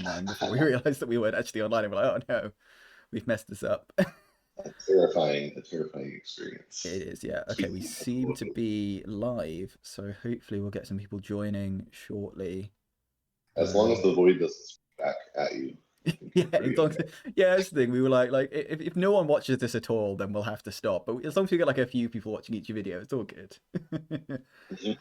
then before we realized that we weren't actually online, and we're like, oh no, we've messed this up. A terrifying experience. It is, yeah. Okay, we Speaking of seem to void, be live, so hopefully we'll get some people joining shortly. as long as Um, the void doesn't speak back at you, I think yeah, you're pretty okay. yeah, that's the thing. We were like, if no one watches this at all, then we'll have to stop. But as long as we get like a few people watching each video, it's all good. Mhm.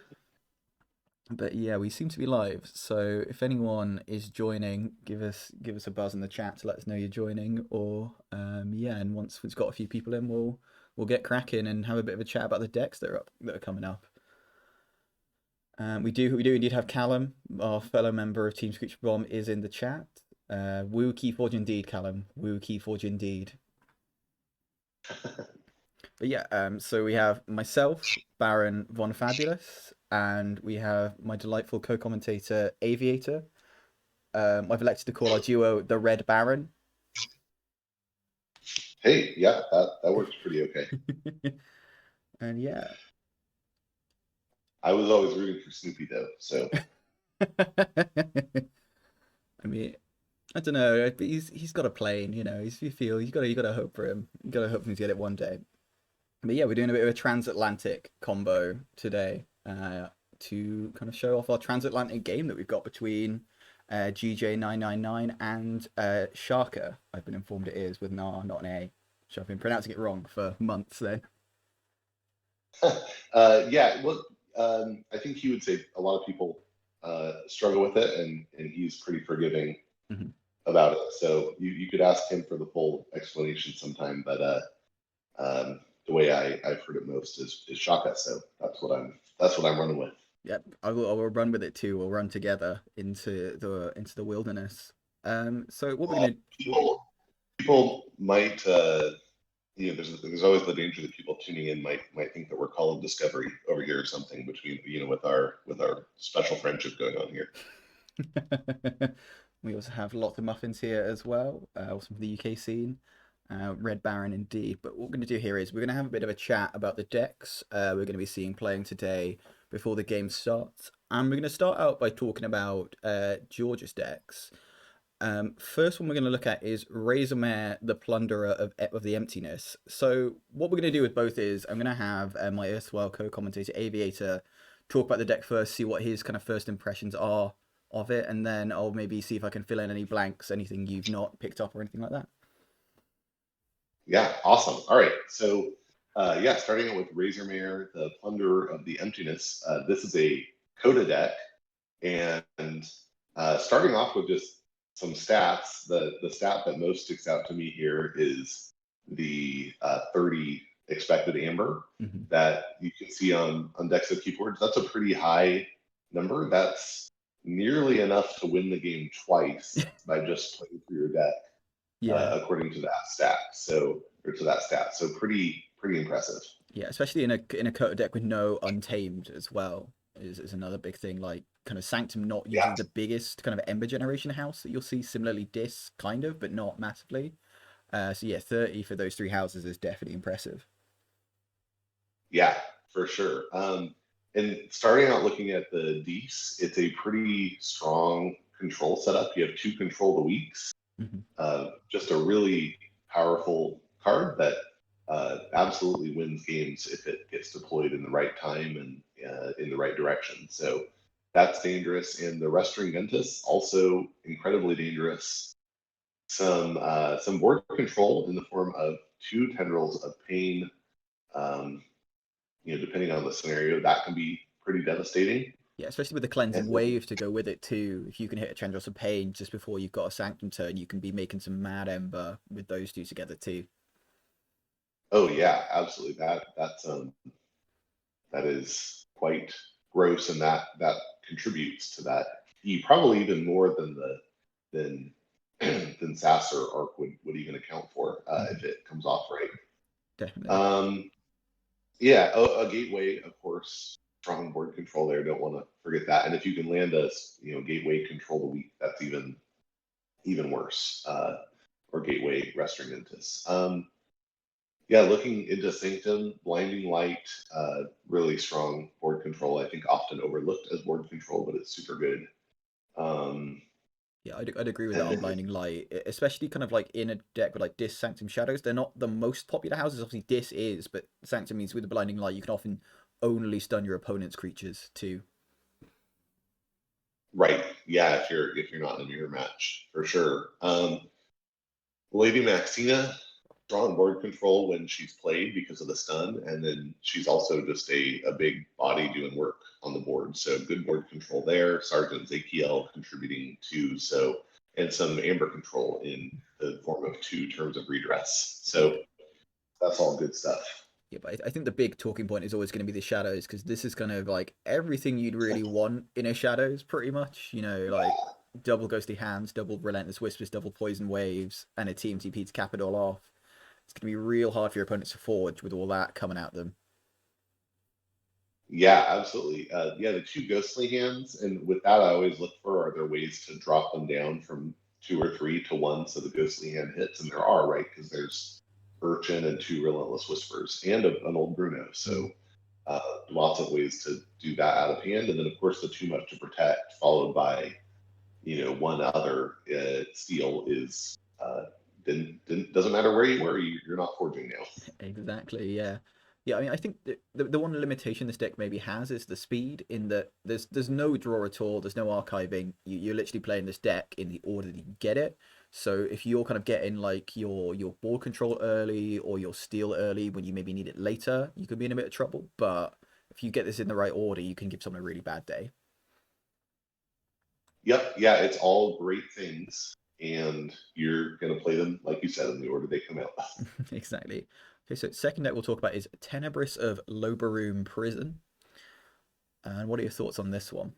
But yeah, we seem to be live. So if anyone is joining, give us a buzz in the chat to let us know you're joining. Or yeah, and once we've got a few people in, we'll get cracking and have a bit of a chat about the decks that are coming up. We do indeed have Callum, our fellow member of Team Screech Bomb, is in the chat. Woo Keyforge indeed, Callum. Woo Keyforge indeed. But yeah, so we have myself, Baron Von Fabulous, and we have my delightful co-commentator Aviator. I've elected to call our duo the Red Baron. Hey, yeah, that works pretty okay. And yeah. I was always rooting for Snoopy though, so I mean, I don't know, but he's got a plane, you know. You feel you got to hope for him. You got to hope for him to get it one day. But yeah, we're doing a bit of a transatlantic combo today to kind of show off our transatlantic game that we've got between GJ999 and Siaka. I've been informed it is with an R, not an A. So I've been pronouncing it wrong for months then. yeah. Well, I think he would say a lot of people struggle with it, and he's pretty forgiving Mhm. about it. So you could ask him for the full explanation sometime, but the way I've heard it most is Shaka. So that's what I'm running with. Yep, I will run with it too. We'll run together into the wilderness. So what we're Well, gonna what, people might there's always the danger that people tuning in might think that we're calling Discovery over here or something between with our special friendship going on here. we also have lots of muffins here as well, also from the UK scene. Red Baron indeed. But what we're going to do here is we're going to have a bit of a chat about the decks we're going to be seeing playing today before the game starts. And we're going to start out by talking about George's decks. First one we're going to look at is Razormare, the Plunderer of the Emptiness. So what we're going to do with both is I'm going to have my erstwhile co-commentator Aviator talk about the deck first, see what his kind of first impressions are of it, and then I'll maybe see if I can fill in any blanks, anything you've not picked up or anything like that. Yeah, awesome. All right, so yeah, starting out with Razormare, the Plunderer of the Emptiness. This is a Coda deck, and starting off with just some stats. The stat that most sticks out to me here is the 30 expected amber Mm-hmm. that you can see on decks of keyboards. That's a pretty high number. That's nearly enough to win the game twice by just playing through your deck, Yeah, according to that stat. So, or to that stat. So pretty impressive. yeah, especially in a Koto deck with no Untamed as well is another big thing. Like kind of Sanctum not Yeah, usually the biggest kind of Ember generation house that you'll see. Similarly, Dis kind of, but not massively. So yeah, 30 for those three houses is definitely impressive. yeah, for sure. And starting out looking at the Dees, it's a pretty strong control setup. You have two control the weeks. Mm-hmm. Just a really powerful card that absolutely wins games if it gets deployed in the right time and in the right direction. So that's dangerous. And the Restring Ventus also incredibly dangerous. Some board control in the form of two tendrils of pain. Um, depending on the scenario, that can be pretty devastating. Yeah, especially with the cleansing And then, wave to go with it too. If you can hit a Chandros of Pain just before you've got a Sanctum turn, you can be making some mad Ember with those two together too. oh yeah, absolutely. That is quite gross, and that contributes to that. Probably even more than than than SAS or Arc would even account for Mm-hmm. if it comes off right. Definitely. Um, yeah, a gateway, of course, strong board control there. Don't want to forget that. And if you can land a gateway control the weak, that's even worse. Or gateway Restring Ventus. Yeah, looking into Sanctum, Blinding Light, really strong board control. I think often overlooked as board control, but it's super good. Um, Yeah, I'd agree with that And on this is Blinding Light, especially kind of like in a deck with like Dis, Sanctum, Shadows. They're not the most popular houses. Obviously, Dis is, but Sanctum means with the Blinding Light, you can often only stun your opponent's creatures too. right. Yeah, if you're not in a mirror match, for sure. Lady Maxina, strong board control when she's played because of the stun, and then she's also just a big body doing work on the board. So good board control there. Sergeant Zakiel contributing too. So and some amber control in the form of 2 terms of redress. Yeah, So that's all good stuff. yeah, but I think the big talking point is always going to be the Shadows because this is kind of like everything you'd really want in a Shadows, pretty much. You know, like double Ghostly Hands, double Relentless Whispers, double Poison Waves, and a Team TP to cap it all off. It's going to be real hard for your opponents to forge with all that coming at them. Yeah, absolutely. Yeah, the 2 ghostly hands, and with that, I always look for are there ways to drop them down from 2 or 3 to 1 so the ghostly hand hits, and there are, right? Because there's Urchin and 2 relentless whispers and an old Bruno, Mm. so lots of ways to do that out of hand, and then of course the too much to protect, followed by one other steal is then doesn't matter where you were, you're not forging now. Exactly, yeah. Yeah, I mean, I think the one limitation this deck maybe has is the speed, in that there's no draw at all, there's no archiving. You're literally playing this deck in the order that you get it. So if you're kind of getting like your board control early or your steal early when you maybe need it later, you could be in a bit of trouble. But if you get this in the right order, you can give someone a really bad day. Yep, yeah, it's all great things, and you're gonna play them like you said in the order they come out. Exactly. Okay, so second deck we'll talk about is Tenebris of Lobaroom Prison. And what are your thoughts on this one?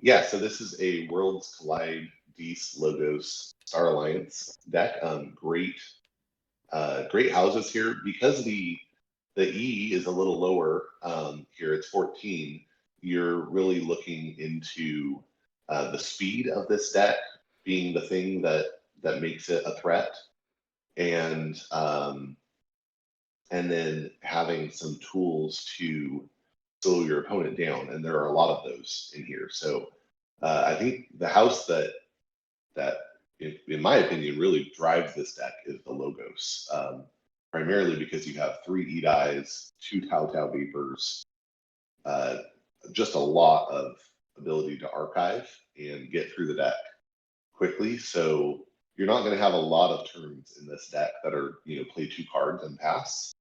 Yeah, so this is a Worlds Collide Beast Logos Star Alliance deck. Great houses here because the E is a little lower here. It's 14. You're really looking into the speed of this deck being the thing that makes it a threat, and and then having some tools to slow your opponent down. And there are a lot of those in here. So I think the house that in my opinion, really drives this deck is the Logos. Primarily because you have 3 Edis, 2 Tau Vapors, uh, just a lot of ability to archive and get through the deck quickly. So you're not going to have a lot of turns in this deck that are, play 2 cards and pass.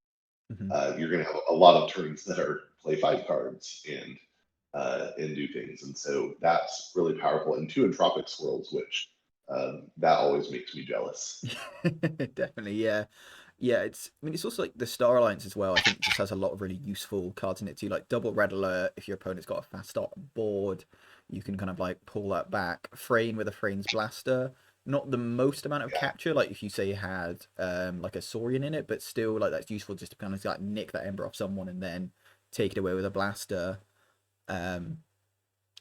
Mhm. You're going to have a lot of turns that are play 5 cards and do things, and so that's really powerful. And 2 Entropic Swirls, which that always makes me jealous. Definitely, yeah. Yeah, I mean it's also like the Star Alliance as well. I think just has a lot of really useful cards in it too, like double red alert if your opponent's got a fast start on board, you can kind of like pull that back. Frayne with a Frayne's Blaster. Not the most amount of Yeah, capture, like if you say you had like a Saurian in it, but still like that's useful just to kind of like nick that Ember off someone and then take it away with a blaster. Um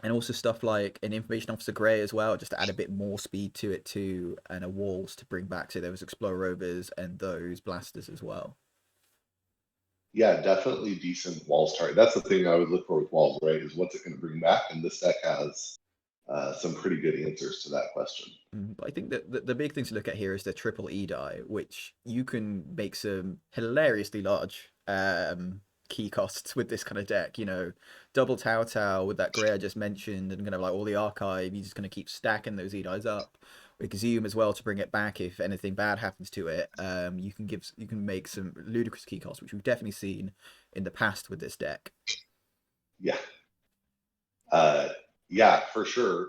and also stuff like an information officer Grey as well, just to add a bit more speed to it too, and a walls to bring back. So there was Explorer Rovers and those blasters as well. yeah, definitely decent walls target. That's the thing I would look for with walls, right? Is what's it going to bring back? And this deck has some pretty good answers to that question. But I think that the big thing to look at here is the triple E die, which you can make some hilariously large key costs with this kind of deck. You know, double Tau Tau with that Grey I just mentioned, and kind of like all the archive. You're just going to keep stacking those E dies up. With Zoom as well to bring it back if anything bad happens to it. You can make some ludicrous key costs, which we've definitely seen in the past with this deck. Yeah, uh, yeah, for sure.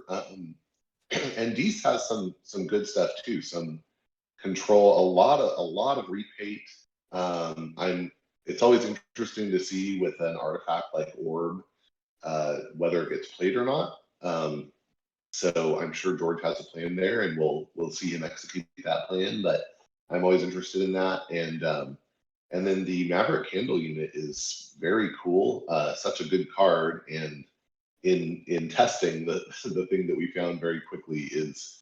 And Dees has some good stuff too. Some control, a lot of repate. I'm. It's always interesting to see with an artifact like Orb whether it gets played or not. So I'm sure George has a plan there, and we'll see him execute that plan. But I'm always interested in that, and then the Maverick Candle unit is very cool. Such a good card, and in testing, the thing that we found very quickly is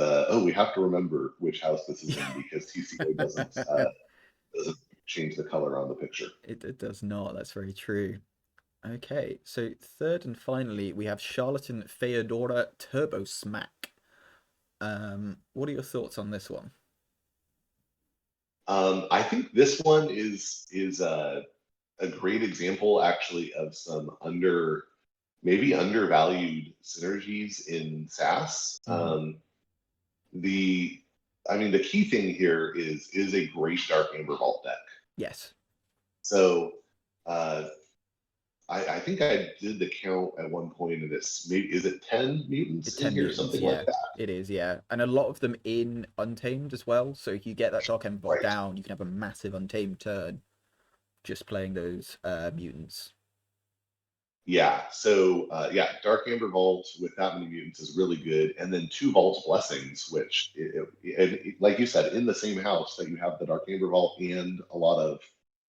oh, we have to remember which house this is in because TCO doesn't change the color on the picture. It does not. That's very true. Okay, so third and finally, we have Charlatan Feodora Turbo Smack. What are your thoughts on this one? I think this one is a great example actually of some maybe undervalued synergies in SAS. Hmm. The I mean the key thing here is a great Dark Amber Vault deck. Yes, So uh, I think I did the count at one point of this. Maybe is it 10 mutants it's in 10 here, mutants, something like yeah. that? It is, yeah. And a lot of them in Untamed as well. So if you get that Dark Ember Right. down, you can have a massive Untamed turn just playing those mutants. Yeah. So yeah, Dark Amber Vault with that many mutants is really good, and then two Vault Blessings, which like you said, in the same house that you have the Dark Amber Vault and a lot of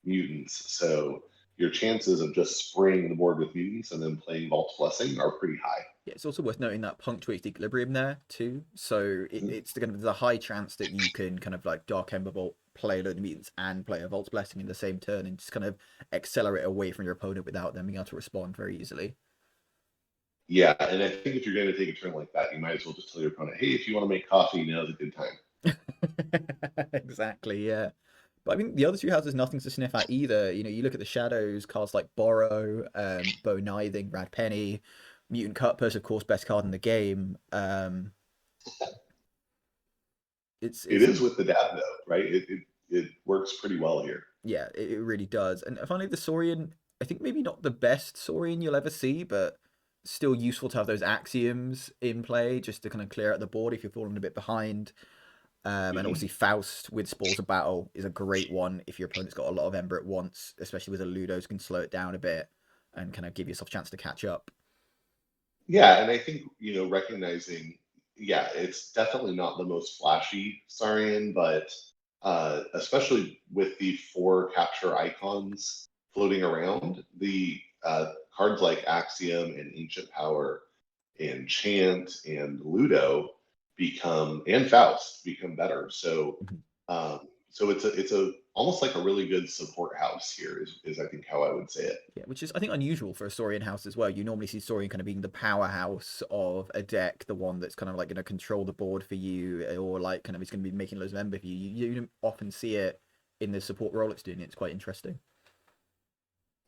mutants. So your chances of just spraying the board with mutants and then playing Vault Blessing are pretty high. Yeah, it's also worth noting that punctuates the equilibrium there too. So Mhm. it's kind of the high chance that you can kind of like Dark Ember Vault, play a load of mutants, and play a Vault's Blessing in the same turn and just kind of accelerate away from your opponent without them being able to respond very easily. Yeah, and I think if you're going to take a turn like that, you might as well just tell your opponent, "Hey, if you want to make coffee, now's a good time." Exactly, yeah. But I mean, the other two houses, nothing to sniff at either. You know, you look at the shadows, cards like Borrow, Bow Nithing, Rad Penny, Mutant Cutpurse, of course, best card in the game. It It's is with the dad though, right? It works pretty well here. yeah, it really does. And finally, the Saurian, I think maybe not the best Saurian you'll ever see, but still useful to have those axioms in play just to kind of clear out the board if you're falling a bit behind. And Mhm. obviously Faust with Spores of Battle is a great one if your opponent's got a lot of Ember at once, especially with a Ludos can slow it down a bit and kind of give yourself a chance to catch up. Yeah, and I think, recognizing, yeah, it's definitely not the most flashy Saurian, but especially with the four capture icons floating around, the cards like Axiom and Ancient Power and Chant and Ludo and Faust become better. Mhm. So it's a almost like a really good support house here is I think how I would say it. Yeah, which is I think unusual for a Saurian house as well. You normally see Saurian kind of being the powerhouse of a deck, the one that's kind of like going to control the board for you, or like kind of is going to be making loads of Ember for you. You don't often see it in the support role it's doing. It's quite interesting.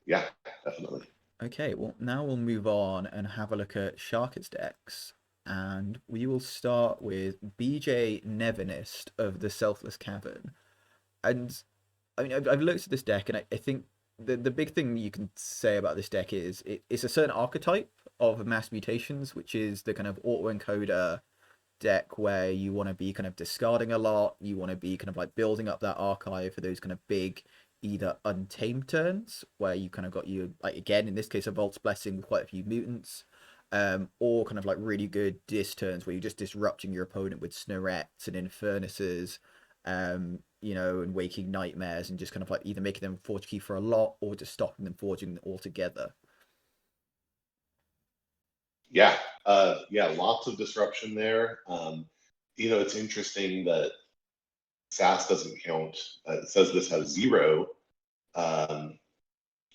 Yeah, definitely. Okay, well, now we'll move on and have a look at Sharket's decks. And we will start with BJ Nevinist of the Selfless Cavern. And I mean, I've looked at this deck, and I think the big thing you can say about this deck is it's a certain archetype of mass mutations, which is the kind of autoencoder deck where you want to be kind of discarding a lot, you want to be kind of like building up that archive for those kind of big either untamed turns where you kind of got you like again in this case a Vault's Blessing with quite a few mutants, or kind of like really good dis turns where you're just disrupting your opponent with Snarets and Infernuses, and Waking Nightmares and just kind of like either making them forge key for a lot or just stopping them forging altogether. Yeah, yeah, lots of disruption there. It's interesting that SAS doesn't count. It says this has zero um,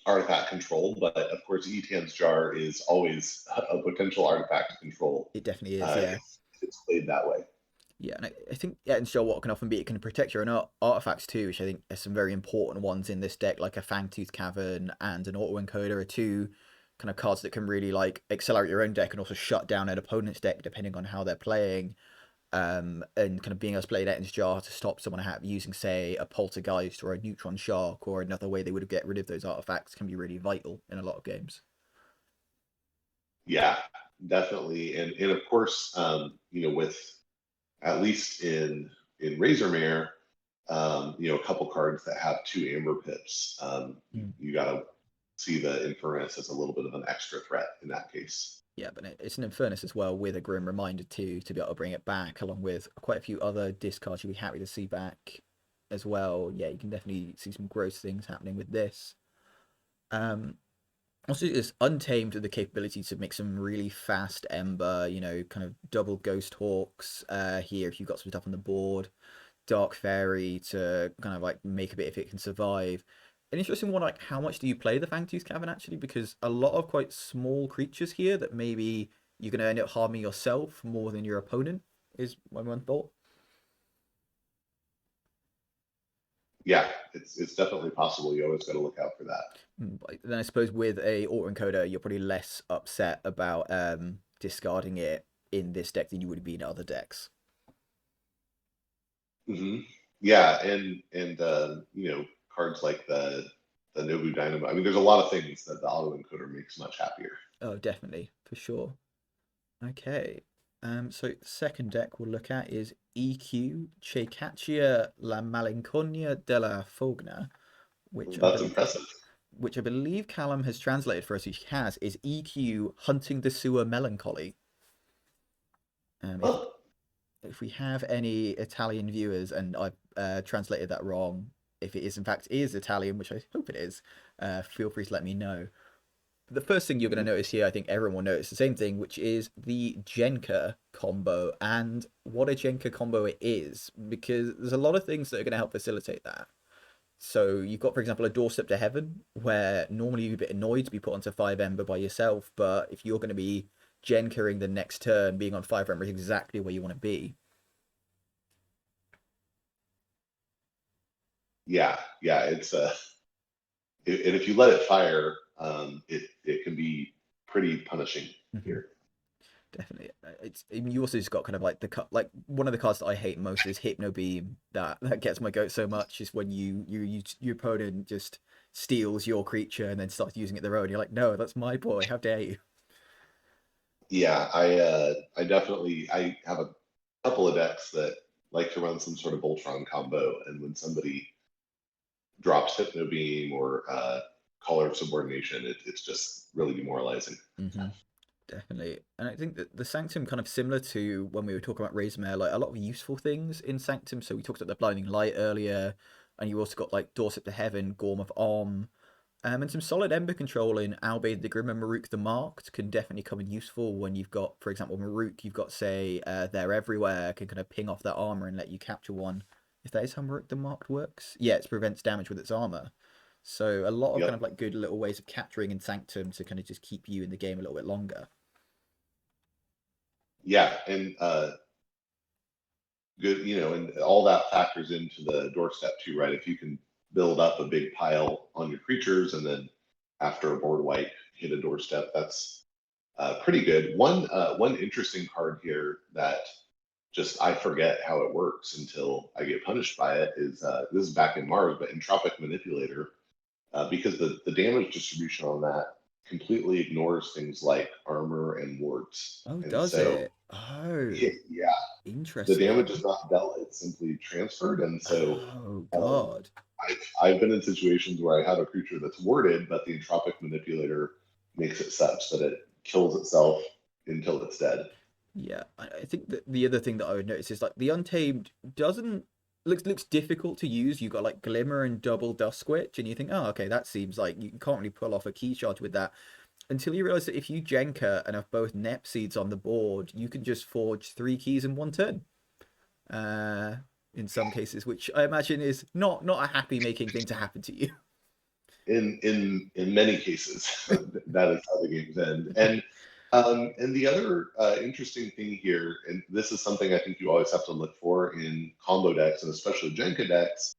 artifact control, but of course, Etan's Jar is always a potential artifact control It definitely is, uh, yeah. if it's played that way. Yeah, and I think and show what can often be it can protect your own artifacts too, which I think are some very important ones in this deck, like a Fangtooth Cavern and an Autoencoder are two kind of cards that can really like accelerate your own deck and also shut down an opponent's deck depending on how they're playing. And kind of being able to play Etan's Jar to stop someone using, say, a Poltergeist or a Neutron Shark or another way they would get rid of those artifacts can be really vital in a lot of games. Yeah, definitely, and of course, with at least in Razormare, a couple cards that have two Amber Pips. Mm. You got to see the Infernus as a little bit of an extra threat in that case. Yeah, but it's an Infernus as well with a Grim Reminder too to be able to bring it back, along with quite a few other discards you'll be happy to see back as well. Yeah, you can definitely see some gross things happening with this. Um, Also, it's Untamed with the capability to make some really fast Ember, kind of double Ghost Hawks here if you've got some stuff on the board. Dark Fairy to kind of like make a bit if it can survive. an interesting one, like how much do you play the Fangtooth Cavern actually? Because a lot of quite small creatures here that maybe you're going to end up harming yourself more than your opponent is my one thought. Yeah, it's definitely possible. You always got to look out for that. But then I suppose with a autoencoder, you're probably less upset about discarding it in this deck than you would be in other decks. Hmm. Yeah, and cards like the Nobu Dynamo. I mean, there's a lot of things that the auto encoder makes much happier. Oh, definitely, for sure. Okay. So second deck we'll look at is EQ Cecaccia La Malinconia della Fogna, which I That's believe impressive. Callum has translated for us. He has is EQ Hunting the Sewer Melancholy. Um, if Huh. if we have any Italian viewers and I've translated that wrong, if it is in fact is Italian, which I hope it is, feel free to let me know. The first thing you're going to notice here, I think everyone will notice the same thing, which is the Jenka combo and what a Jenka combo it is, because there's a lot of things that are going to help facilitate that. So you've got, for example, a Doorstep to Heaven, where normally you'd be a bit annoyed to be put onto 5 Ember by yourself, but if you're going to be Jenkaing the next turn, being on 5 Ember is exactly where you want to be. Yeah, it's and if you let it fire, it can be pretty punishing Mm-hmm. here. Definitely, I mean, you also just got kind of like like one of the cards that I hate most is Hypno Beam. That gets my goat so much is when your opponent just steals your creature and then starts using it their own. You're like, no, that's my boy. How dare you? Yeah, I definitely I have a couple of decks that like to run some sort of Voltron combo, and when somebody drops Hypno Beam or Collar of Subordination, it's just really demoralizing. Mm-hmm. Definitely, and I think that the Sanctum kind of similar to when we were talking about Razormare, like a lot of useful things in Sanctum. So we talked about the Blinding Light earlier, and you also got like Dorset to Heaven, Gorm of Om. And some solid Ember control in Albade the Grim and Maruk the Marked can definitely come in useful when you've got, for example, Maruk, you've got, say, They're Everywhere, can kind of ping off that armor and let you capture one. If that is how Maruk the Marked works? Yeah, it prevents damage with its armor. So a lot of kind Yep. of like good little ways of capturing in Sanctum to kind of just keep you in the game a little bit longer. Yeah, and good, and all that factors into the doorstep too, right? If you can build up a big pile on your creatures and then after a board wipe hit a doorstep, that's pretty good. One interesting card here that just I forget how it works until I get punished by it is this is back in Mars, but Entropic Manipulator, because the damage distribution on that completely ignores things like armor and wards, Oh, and does so it? Oh, yeah, the damage is interesting. not dealt; it's simply transferred, and so. Oh, Um, God. I've been in situations where I have a creature that's warded, but the entropic manipulator makes it such that it kills itself until it's dead. Yeah, I think that the other thing that I would notice is like the Untamed doesn't looks difficult to use. You've got like Glimmer and double Dust Switch, and you think, oh, okay, that seems like you can't really pull off a key charge with that until you realize that if you Jenka and have both Nep Seeds on the board, you can just forge 3 keys in one turn. Uh, in some cases, which I imagine is not a happy making thing to happen to you. In many cases, that is how the games end. And the other interesting thing here, and this is something I think you always have to look for in combo decks and especially Jenka decks,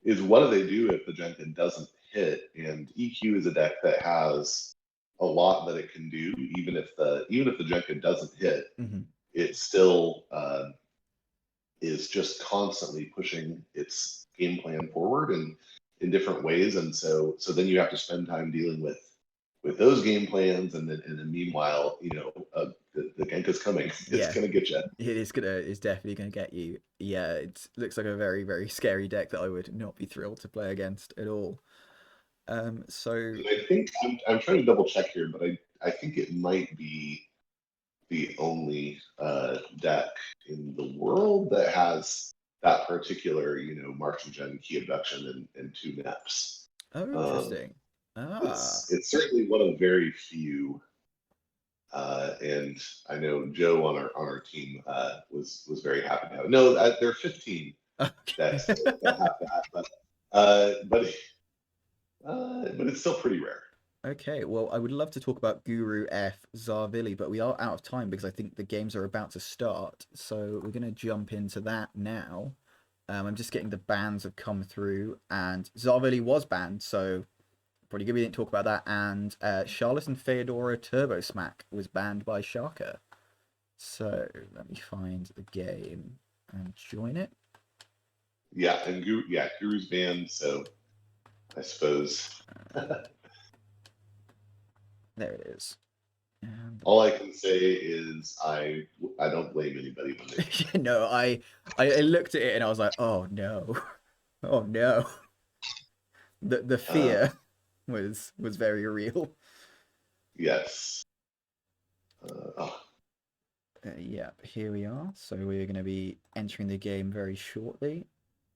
is what do they do if the Jenka doesn't hit? And EQ is a deck that has a lot that it can do, even if the Jenka doesn't hit, Hmm. it still is just constantly pushing its game plan forward and in different ways. And so then you have to spend time dealing with those game plans, and then meanwhile, the Genka's coming. It's Yeah, gonna get you. it's definitely gonna get you. Yeah, it looks like a very, very scary deck that I would not be thrilled to play against at all. So And I think I'm trying to double check here, but I think it might be the only deck in the world that has that particular, Martian Gen key abduction and two Neps. oh, Um, interesting. Ah, it's certainly one of very few, and I know Joe on our team was very happy to have it. No, there are 15 okay. decks that have that, but but it's still pretty rare. Okay, well, I would love to talk about Guru F Zarvili, but we are out of time because I think the games are about to start. So we're going to jump into that now. I'm just getting the bans have come through, and Zarvili was banned, so pretty good we didn't talk about that. And Charlotte and Feodora Turbo Smack was banned by Siaka. So let me find the game and join it. Yeah, and Guru's banned, so I suppose There it is. And all I can say is I don't blame anybody when they no, I looked at it and I was like, oh no, oh no. The uh, fear was very real. yes. Oh, Yeah, here we are. So we're going to be entering the game very shortly.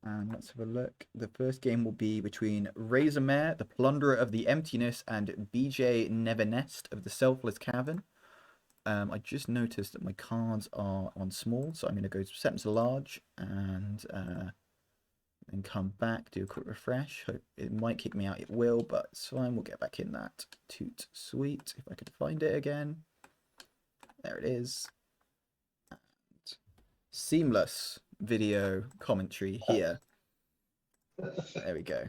And let's have a look. The first game will be between Razormare, the Plunderer of the Emptiness, and GJ999 of the Selfless Cavern. I just noticed that my cards are on small, so I'm going to go set them to large and come back, do a quick refresh. Hope it might kick me out, it will, but it's fine. We'll get back in that. Toot sweet, if I could find it again. There it is. And seamless video commentary here. There we go.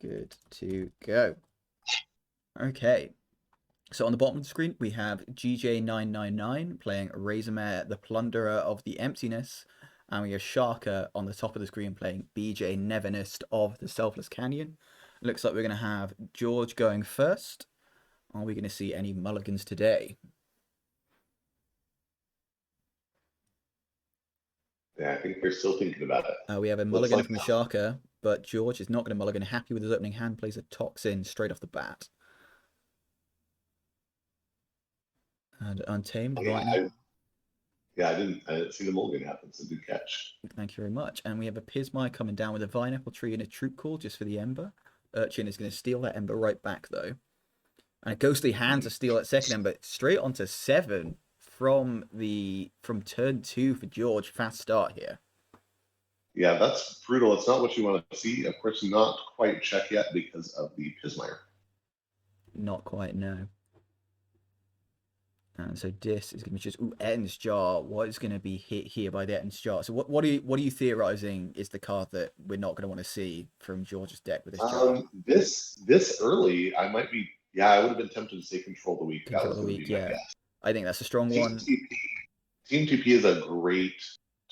Good to go. Okay. So on the bottom of the screen, we have GJ999 playing Razormare, the Plunderer of the Emptiness. And we have Siaka on the top of the screen playing BJ Nevinist of the Selfless Canyon. Looks like we're going to have George going first. Are we going to see any mulligans today? yeah, I think they're still thinking about it. We have a Looks mulligan like from Siaka, but George is not going to mulligan. Happy with his opening hand, plays a Toxin straight off the bat. And Untamed, oh, right? I didn't see the mulligan happen, so good catch. Thank you very much. And we have a Pismire coming down with a Vineapple Tree and a Troop Call just for the Ember. Urchin is going to steal that Ember right back, though. And a Ghostly Hand to steal that second Ember straight onto 7 from turn 2 for George. Fast start here. Yeah, that's brutal. It's not what you want to see. Of course, not quite check yet because of the Pismire. Not quite, no. And so this is going to be just Ettin's Jar. What is going to be hit here by the Ettin's Jar? So what are you theorizing is the card that we're not going to want to see from George's deck with this jar? This early, I might be. Yeah, I would have been tempted to say Control the Weak. That Control was of the going to week, be my yeah. guess. I think that's a strong Team one. TP, Team TP is a great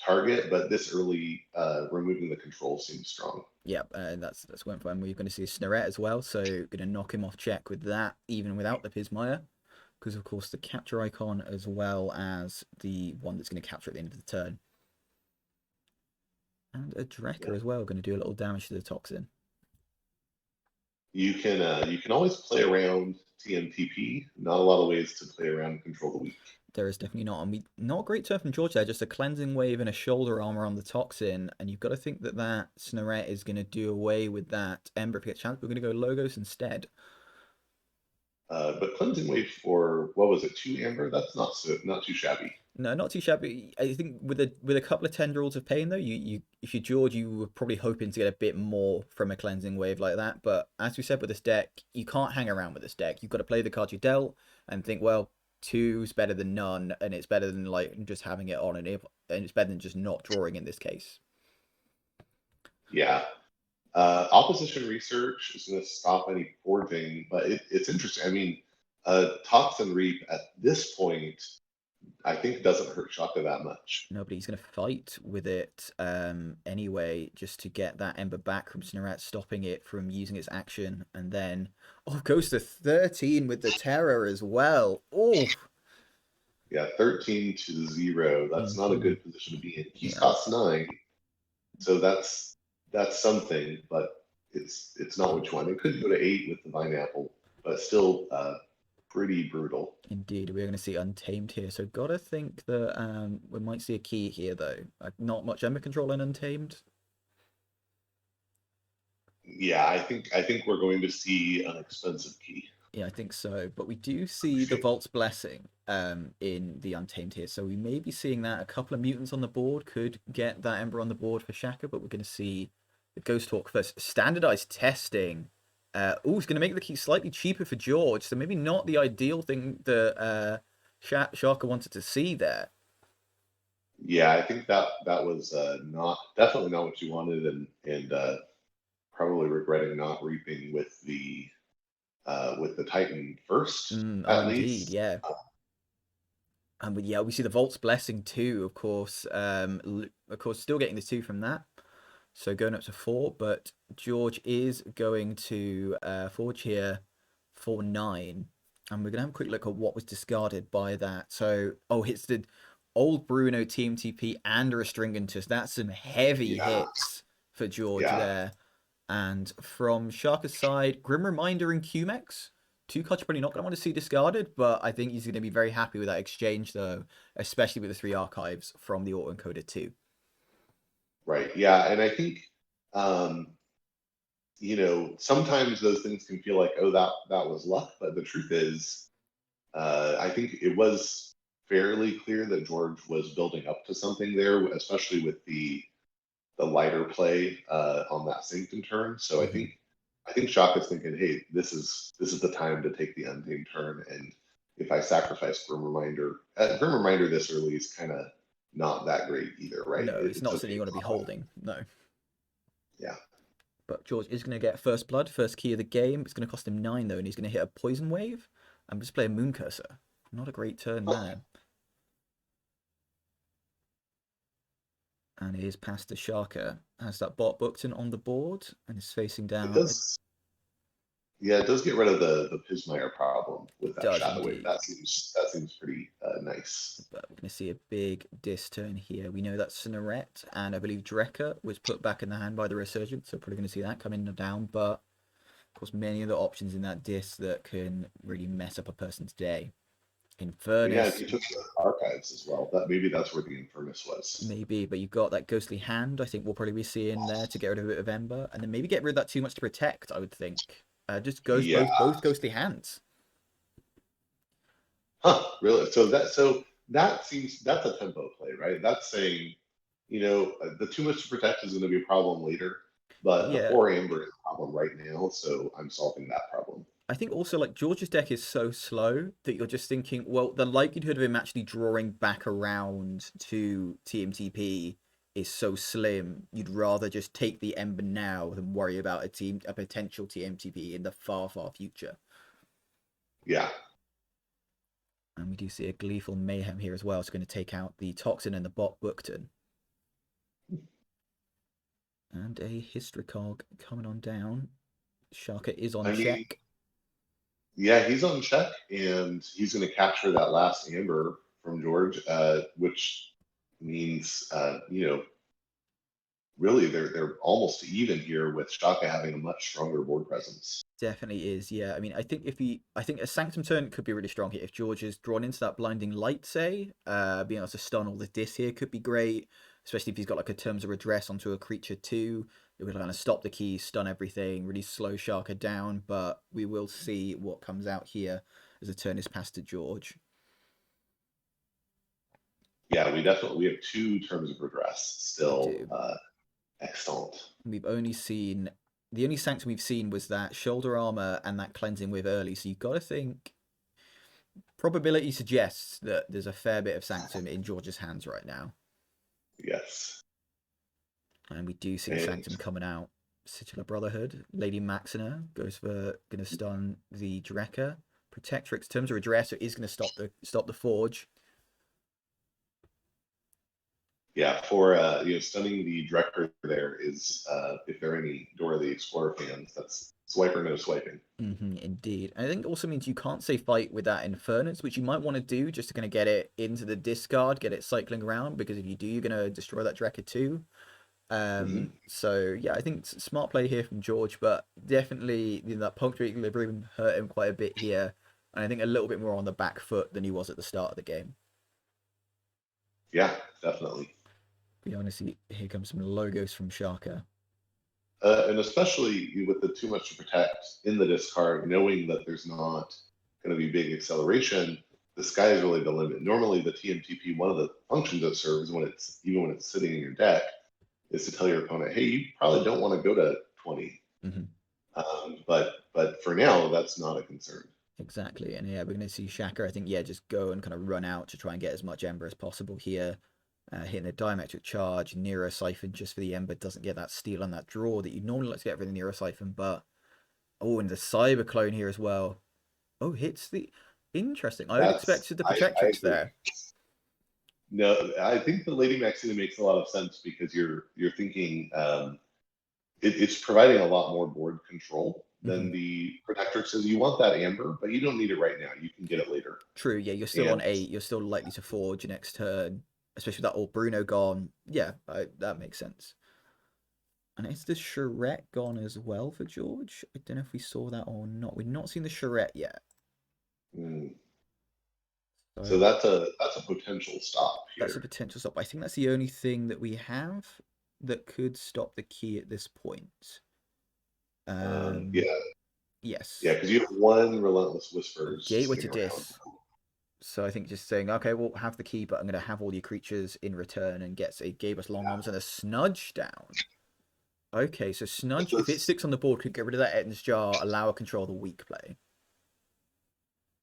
target, but this early, removing the control seems strong. Yeah, that's one fun. We're going to see a Snarette as well, so going to knock him off check with that, even without the Pismire. Because, of course, the capture icon as well as the one that's going to capture at the end of the turn. And a Drekker as well, going to do a little damage to the Toxin. You can always play around TMTP. Not a lot of ways to play around Control the Weak. There is definitely not. Not a great turn from George there, just a Cleansing Wave and a Shoulder Armor on the Toxin. And you've got to think that that Snarette is going to do away with that Ember if it gets chance. We're going to go Logos instead. But Cleansing Wave for, what was it, 2 Amber? That's not too shabby. No, not too shabby. I think with a couple of Tendrils of Pain though, if you're George, you were probably hoping to get a bit more from a Cleansing Wave like that. But as we said with this deck, you can't hang around with this deck. You've got to play the cards you dealt and think, well, 2's better than none, and it's better than like just having it on, and it's better than just not drawing in this case. Yeah. Opposition research is going to stop any forging, but it's interesting. I mean, Toxin Reap at this point, I think doesn't hurt Shaka that much. No, but he's going to fight with it anyway, just to get that Ember back from Snarette, stopping it from using its action. And then, goes to 13 with the Terror as well. Oh, Yeah, 13-0. That's not a good position to be in. He's cost 9, so that's something, but it's not what you want. It could go to 8 with the Vineapple, but still pretty brutal. Indeed, we're going to see Untamed here. So gotta think that we might see a key here though. Not much Ember control in Untamed. Yeah, I think we're going to see an expensive key. Yeah, I think so. But we do see the Vault's Blessing in the Untamed here. So we may be seeing that. A couple of mutants on the board could get that Ember on the board for Shaka, but we're going to see the Ghost Hawk first. Standardized testing. It's going to make the key slightly cheaper for George, so maybe not the ideal thing that Shaka wanted to see there. Yeah, I think that was not definitely not what you wanted, and probably regretting not reaping with the Titan first, Oh, at indeed, least. yeah. And yeah, we see the Vault's Blessing too, of course. Of course, still getting the 2 from that. So going up to 4, but George is going to forge here for 9. And we're going to have a quick look at what was discarded by that. So, it's the old Bruno TMTP and a Restringentus. That's some heavy Yeah, hits for George yeah, there. And from Shaka's side, Grim Reminder and Cumex. 2 cards you're probably not going to want to see discarded, but I think he's going to be very happy with that exchange, though, especially with the 3 archives from the autoencoder too. right. Yeah, and I think um, sometimes those things can feel like, oh, that was luck, but the truth is, I think it was fairly clear that George was building up to something there, especially with the lighter play on that Sanctum turn. So Mm-hmm. I think Shaka's thinking, hey, this is the time to take the Untamed turn, and if I sacrifice Grim Reminder this early is kind of not that great either, right? No, it's It's not something okay you to want to be pop out. holding. No. Yeah. But George is going to get first blood, first key of the game. It's going to cost him 9, though, and he's going to hit a Poison Wave and just play a Moon Cursor. Not a great turn there. And it is past the Shaka. Has that bot Bookton on the board and is facing It down. It does. Yeah, it does get rid of the Pismire problem with that does Shadow Wave. indeed. That seems pretty nice. But we're going to see a big dis turn here. We know that Cinerette and I believe Drekka was put back in the hand by the Resurgence, so probably going to see that come in and down. But of course, many other options in that dis that can really mess up a person's day. Yeah, and Infernus, he took the archives as well. Maybe that's where the Infernus was. maybe, but you've got that Ghostly Hand. I think we'll probably be seeing there to get rid of a bit of Ember, and then maybe get rid of that Too Much to Protect. I would think. Just goes Yeah. both Ghostly Hands. Huh, really? That seems that's a tempo play, right? That's saying, the too much to protect is going to be a problem later, but the Yeah, 4 amber is a problem right now, so I'm solving that problem. I think also like George's deck is so slow that you're just thinking, well, the likelihood of him actually drawing back around to TMTP is so slim. You'd rather just take the Ember now than worry about a potential TMTP in the far future. Yeah, And we do see a Gleeful Mayhem here as well. It's going to take out the Toxin and the bot Bookton. And a Hystricog coming on down. Shaka is on I mean, check. yeah, he's on check, and he's going to capture that last amber from George, which means, really they're almost even here with Shaka having a much stronger board presence. Definitely is, yeah. I mean, I think a Sanctum turn could be really strong here. If George is drawn into that Blinding Light, say, being able to stun all the dis here could be great, especially if he's got like a Terms of Redress onto a creature too. It would kind of stop the keys, stun everything, really slow Shaka down, but we will see what comes out here as the turn is passed to George. Yeah, we have 2 terms of redress We still. do. Excellent. We've only seen the only Sanctum we've seen was that shoulder armor and that cleansing with early, so you've got to think probability suggests that there's a fair bit of Sanctum in George's hands right now. Yes. And we do see the And Sanctum coming out. Sigillar Brotherhood. Lady Maxina goes for going to stun the Drekka. Protectrix, Terms of Redress, so it is going to stop the Forge. yeah, for stunning the director there is, if there are any Dora the Explorer fans, that's swiper no swiping. Indeed. And I think it also means you can't say fight with that Infernus, which you might want to do just to kind of get it into the discard, get it cycling around, because if you do, you're going to destroy that Drekka too. Hmm. So yeah, I think smart play here from George, but definitely that punctual equilibrium hurt him quite a bit here, and I think a little bit more on the back foot than he was at the start of the game. Yeah, definitely. We honestly, here comes some logos from Shaka. And especially with the too much to protect in the discard, knowing that there's not going to be big acceleration, the sky is really the limit. Normally, the TMTP, one of the functions it serves when it's sitting in your deck, is to tell your opponent, hey, you probably don't want to go to 20. Hmm. But for now, that's not a concern. Exactly. And yeah, we're going to see Siaka, I think, yeah, just go and kind of run out to try and get as much Ember as possible here. Hitting the diametric charge, Nero Siphon just for the Ember doesn't get that steal on that draw that you'd normally like to get for the Nero Siphon, but oh, and the Cyber Clone here as well. Oh, hits the interesting. I would That's expected the I Protectrix agree. there. No, I think the Lady Maxina makes a lot of sense because you're thinking it's providing a lot more board control Hmm. than the Protector says. You want that amber, but you don't need it right now. You can get it later. True, yeah, you're still on And 8. You're still likely to forge your next turn, especially with that old Bruno gone. Yeah, that makes sense. And is the charrette gone as well for George? I don't know if we saw that or not. We've not seen the charrette yet. mm, so So that's a potential stop that's a here. potential stop. I think that's the only thing that we have that could stop the key at this point. Um, Yeah, yeah, yes. because you have one Relentless A Whispers gateway to sitting around. dis. So I think just saying, okay, we'll have the key, but I'm going to have all your creatures in return and gets a gave us long arms and a snudge down. Okay, so This snudge, if it is, sticks on the board, could get rid of that Ettin's jar, allow a control the weak play.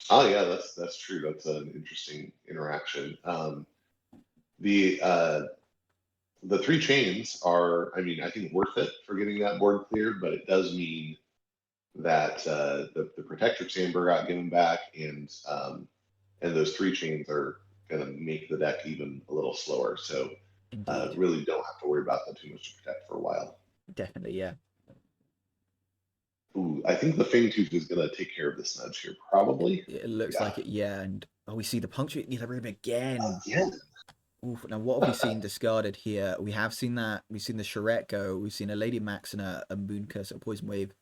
oh yeah, that's true. That's an interesting interaction. The the three chains are, I mean, I think worth it for getting that board cleared, but it does mean that the Protector Chamber got given back, and those three chains are going to make the deck even a little slower. So Indeed. really don't have to worry about them too much to protect for a while. Definitely, yeah. Ooh, I think the Fangtooth is going to take care of this nudge here, probably. It looks Yeah. like it, yeah. And oh, we see the punctuate equilibrium again. Again. Oof, now what have we seen discarded here? We have seen that. We've seen the charrette go. We've seen a Lady Max and a Moon Curse, a Poison Wave.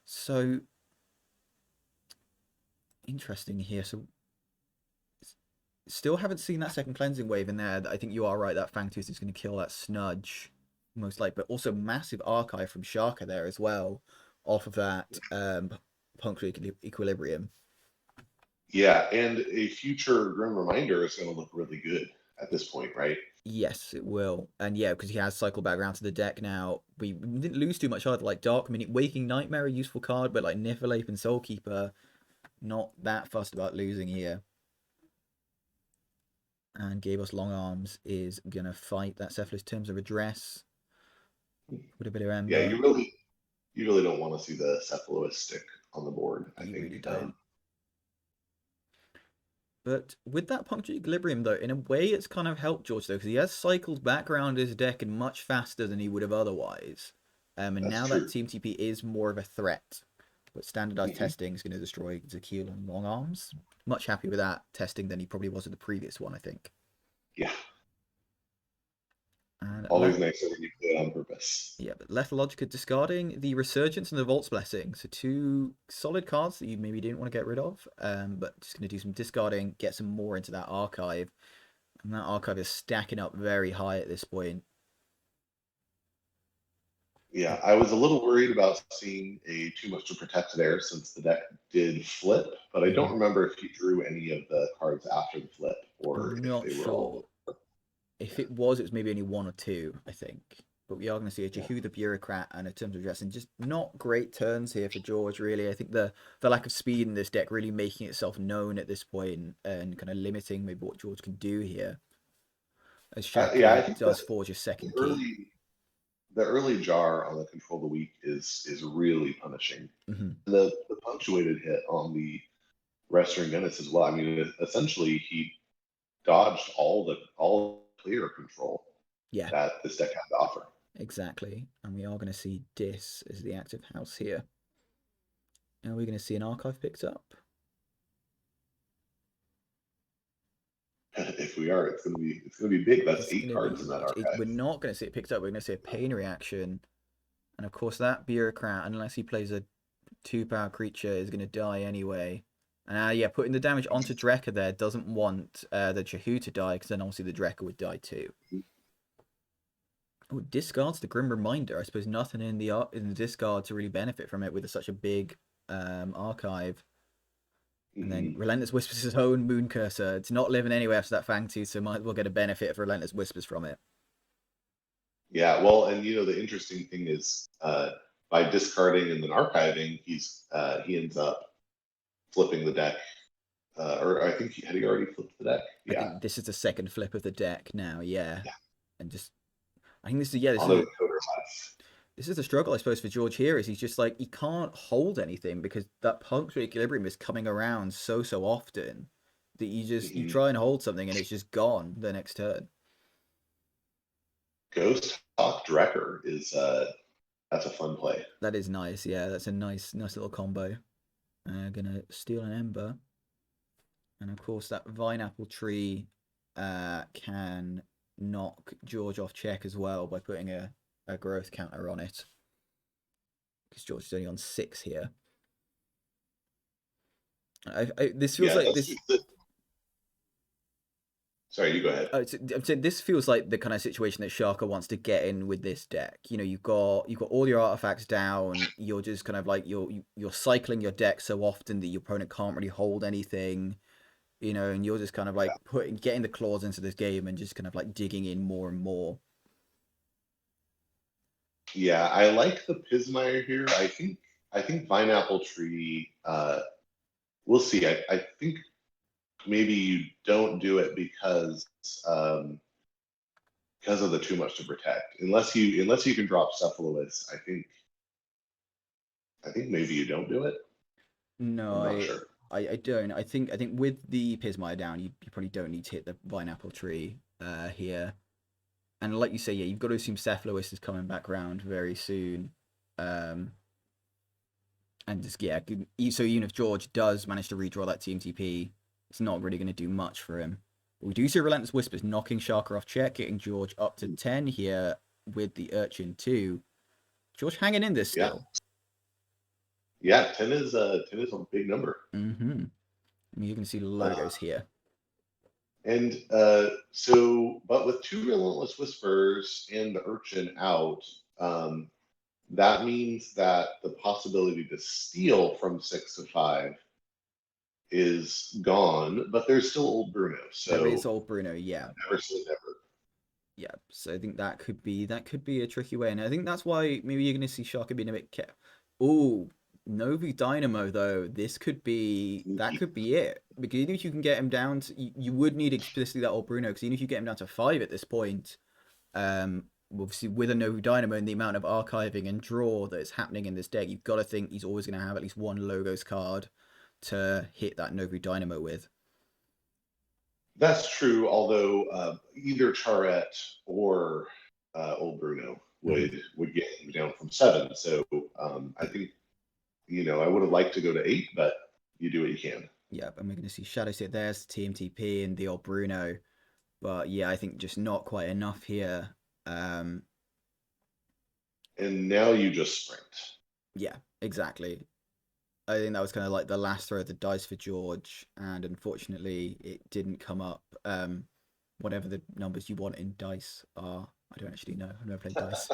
So interesting here. So still haven't seen that second cleansing wave in there. I think you are right. That Fangtooth is going to kill that Snudge, most likely. But also massive archive from Siaka there as well, off of that punctuate equilibrium. Yeah, and a future Grim Reminder is going to look really good at this point, right? Yes, it will. And yeah, because he has cycled back around to the deck now. We didn't lose too much either. Like Dark Mini, Waking Nightmare, a useful card, but like Niflheim and Soulkeeper, not that fussed about losing here. And Gabos Long Arms is gonna fight that Cephalus Terms of Redress with a bit of Yeah, Ember. you really don't want to see the Cephalus stick on the board, I You think. really don't. But with that punctured equilibrium, though, in a way, it's kind of helped George, though, because he has cycled back around his deck and much faster than he would have otherwise. And That's now that true. Team TP is more of a threat. But standardized Hmm. testing is going to destroy Zakil and Long Arms. Much happier with that testing than he probably was with the previous one, I think. Yeah, And always nicer when you play it on purpose. yeah, but Lethalogica discarding the Resurgence and the Vault's Blessing. So two solid cards that you maybe didn't want to get rid of. But just going to do some discarding, get some more into that archive. And that archive is stacking up very high at this point. Yeah, I was a little worried about seeing a too much to protect there since the deck did flip, but I don't Mhm. remember if he drew any of the cards after the flip or if Not they were all. sure. If it was maybe only one or two, I think. But we are going to see a Yeah, Jehu the Bureaucrat and a Terms of Dressing. Just not great turns here for George, really. I think the lack of speed in this deck really making itself known at this point and kind of limiting maybe what George can do here. As yeah. I Shaka think does forge a the second key. early the early jar on the control of the weak is really punishing. Hmm. The punctuated hit on the Western Menace as well. I mean, essentially he dodged all clear control Yeah, that this deck had to offer. exactly. And we are going to see Dis as the active house here. And we're going to see an archive picked up. If we are, it's gonna be big. That's It's eight going to be cards in that large. We're archive. not going to see it picked up. We're going to see a pain reaction. And of course, that bureaucrat, unless he plays a 2-power creature, is going to die anyway. And yeah, putting the damage onto Drekka there doesn't want the Jehu to die, because then obviously the Drekka would die too. Oh, discards the Grim Reminder. I suppose nothing in the discard to really benefit from it with such a big archive. And then Mm-hmm. Relentless Whispers his own Moon Cursor. It's not living anywhere after that Fangtooth, so might as well get a benefit of Relentless Whispers from it. Yeah, well, and the interesting thing is, by discarding and then archiving, he ends up flipping the deck, or I think had he already flipped the deck? I Yeah, think this is the second flip of the deck now, yeah. yeah. And just I think this On the is encoder left. this is the struggle, I suppose, for George here. Is he's just like he can't hold anything because that punctual equilibrium is coming around so often that you Mhm. try and hold something and it's just gone the next turn. Ghost Hawk Drekker is that's a fun play. That is nice, yeah. That's a nice little combo. Gonna steal an ember, and of course that vine apple tree can knock George off check as well by putting a growth counter on it. Because George is only on 6 here. This feels Yeah, like that's this. just the. Sorry, you go ahead. I'm saying this feels like the kind of situation that Shaka wants to get in with this deck. You know, you've got all your artifacts down. You're just kind of like you're cycling your deck so often that your opponent can't really hold anything. You know, and you're just kind of like getting the claws into this game and just kind of like digging in more and more. Yeah, I like the Pismire here. I think Pineapple Tree. We'll see. I think maybe you don't do it um, because of the too much to protect. Unless you can drop Cephalus, I think maybe you don't do it. No, I'm not sure. I don't. I think with the Pismire down, you probably don't need to hit the vine apple tree here. And like you say, yeah, you've got to assume Cephalus is coming back around very soon. Um, and just yeah, so even if George does manage to redraw that TMTP, it's not really going to do much for him. But we do see Relentless Whispers knocking Shaka off check, getting George up to 10 here with the Urchin too. George hanging in this Yeah, still. yeah. 10 is a big number. Mm-hmm. You can see Uh, logos here. and but with two Relentless Whispers and the Urchin out, that means that the possibility to steal from 6 to 5 is gone, but there's still old Bruno. There is So old Bruno, yeah. never say never. Yeah, so I think that could be a tricky way, and I think that's why maybe you're going to see Shaka being a bit careful. Oh, Novi Dynamo though, that could be it because even if you can get him down to, you would need explicitly that old Bruno because even if you get him down to 5 at this point, obviously with a Novi Dynamo and the amount of archiving and draw that is happening in this deck, you've got to think he's always going to have at least one Logos card to hit that Novi Dynamo with. That's true. Although either Charette or old Bruno Mm-hmm. would get him down from 7. So I think I would have liked to go to 8, but you do what you can. Yeah, and we're going to see Shadow Sit. There's TMTP and the old Bruno. But yeah, I think just not quite enough here. Um, And now you just sprint. yeah, exactly. I think that was kind of like the last throw of the dice for George, and unfortunately, it didn't come up. Whatever the numbers you want in dice are, I don't actually know. I've never played dice.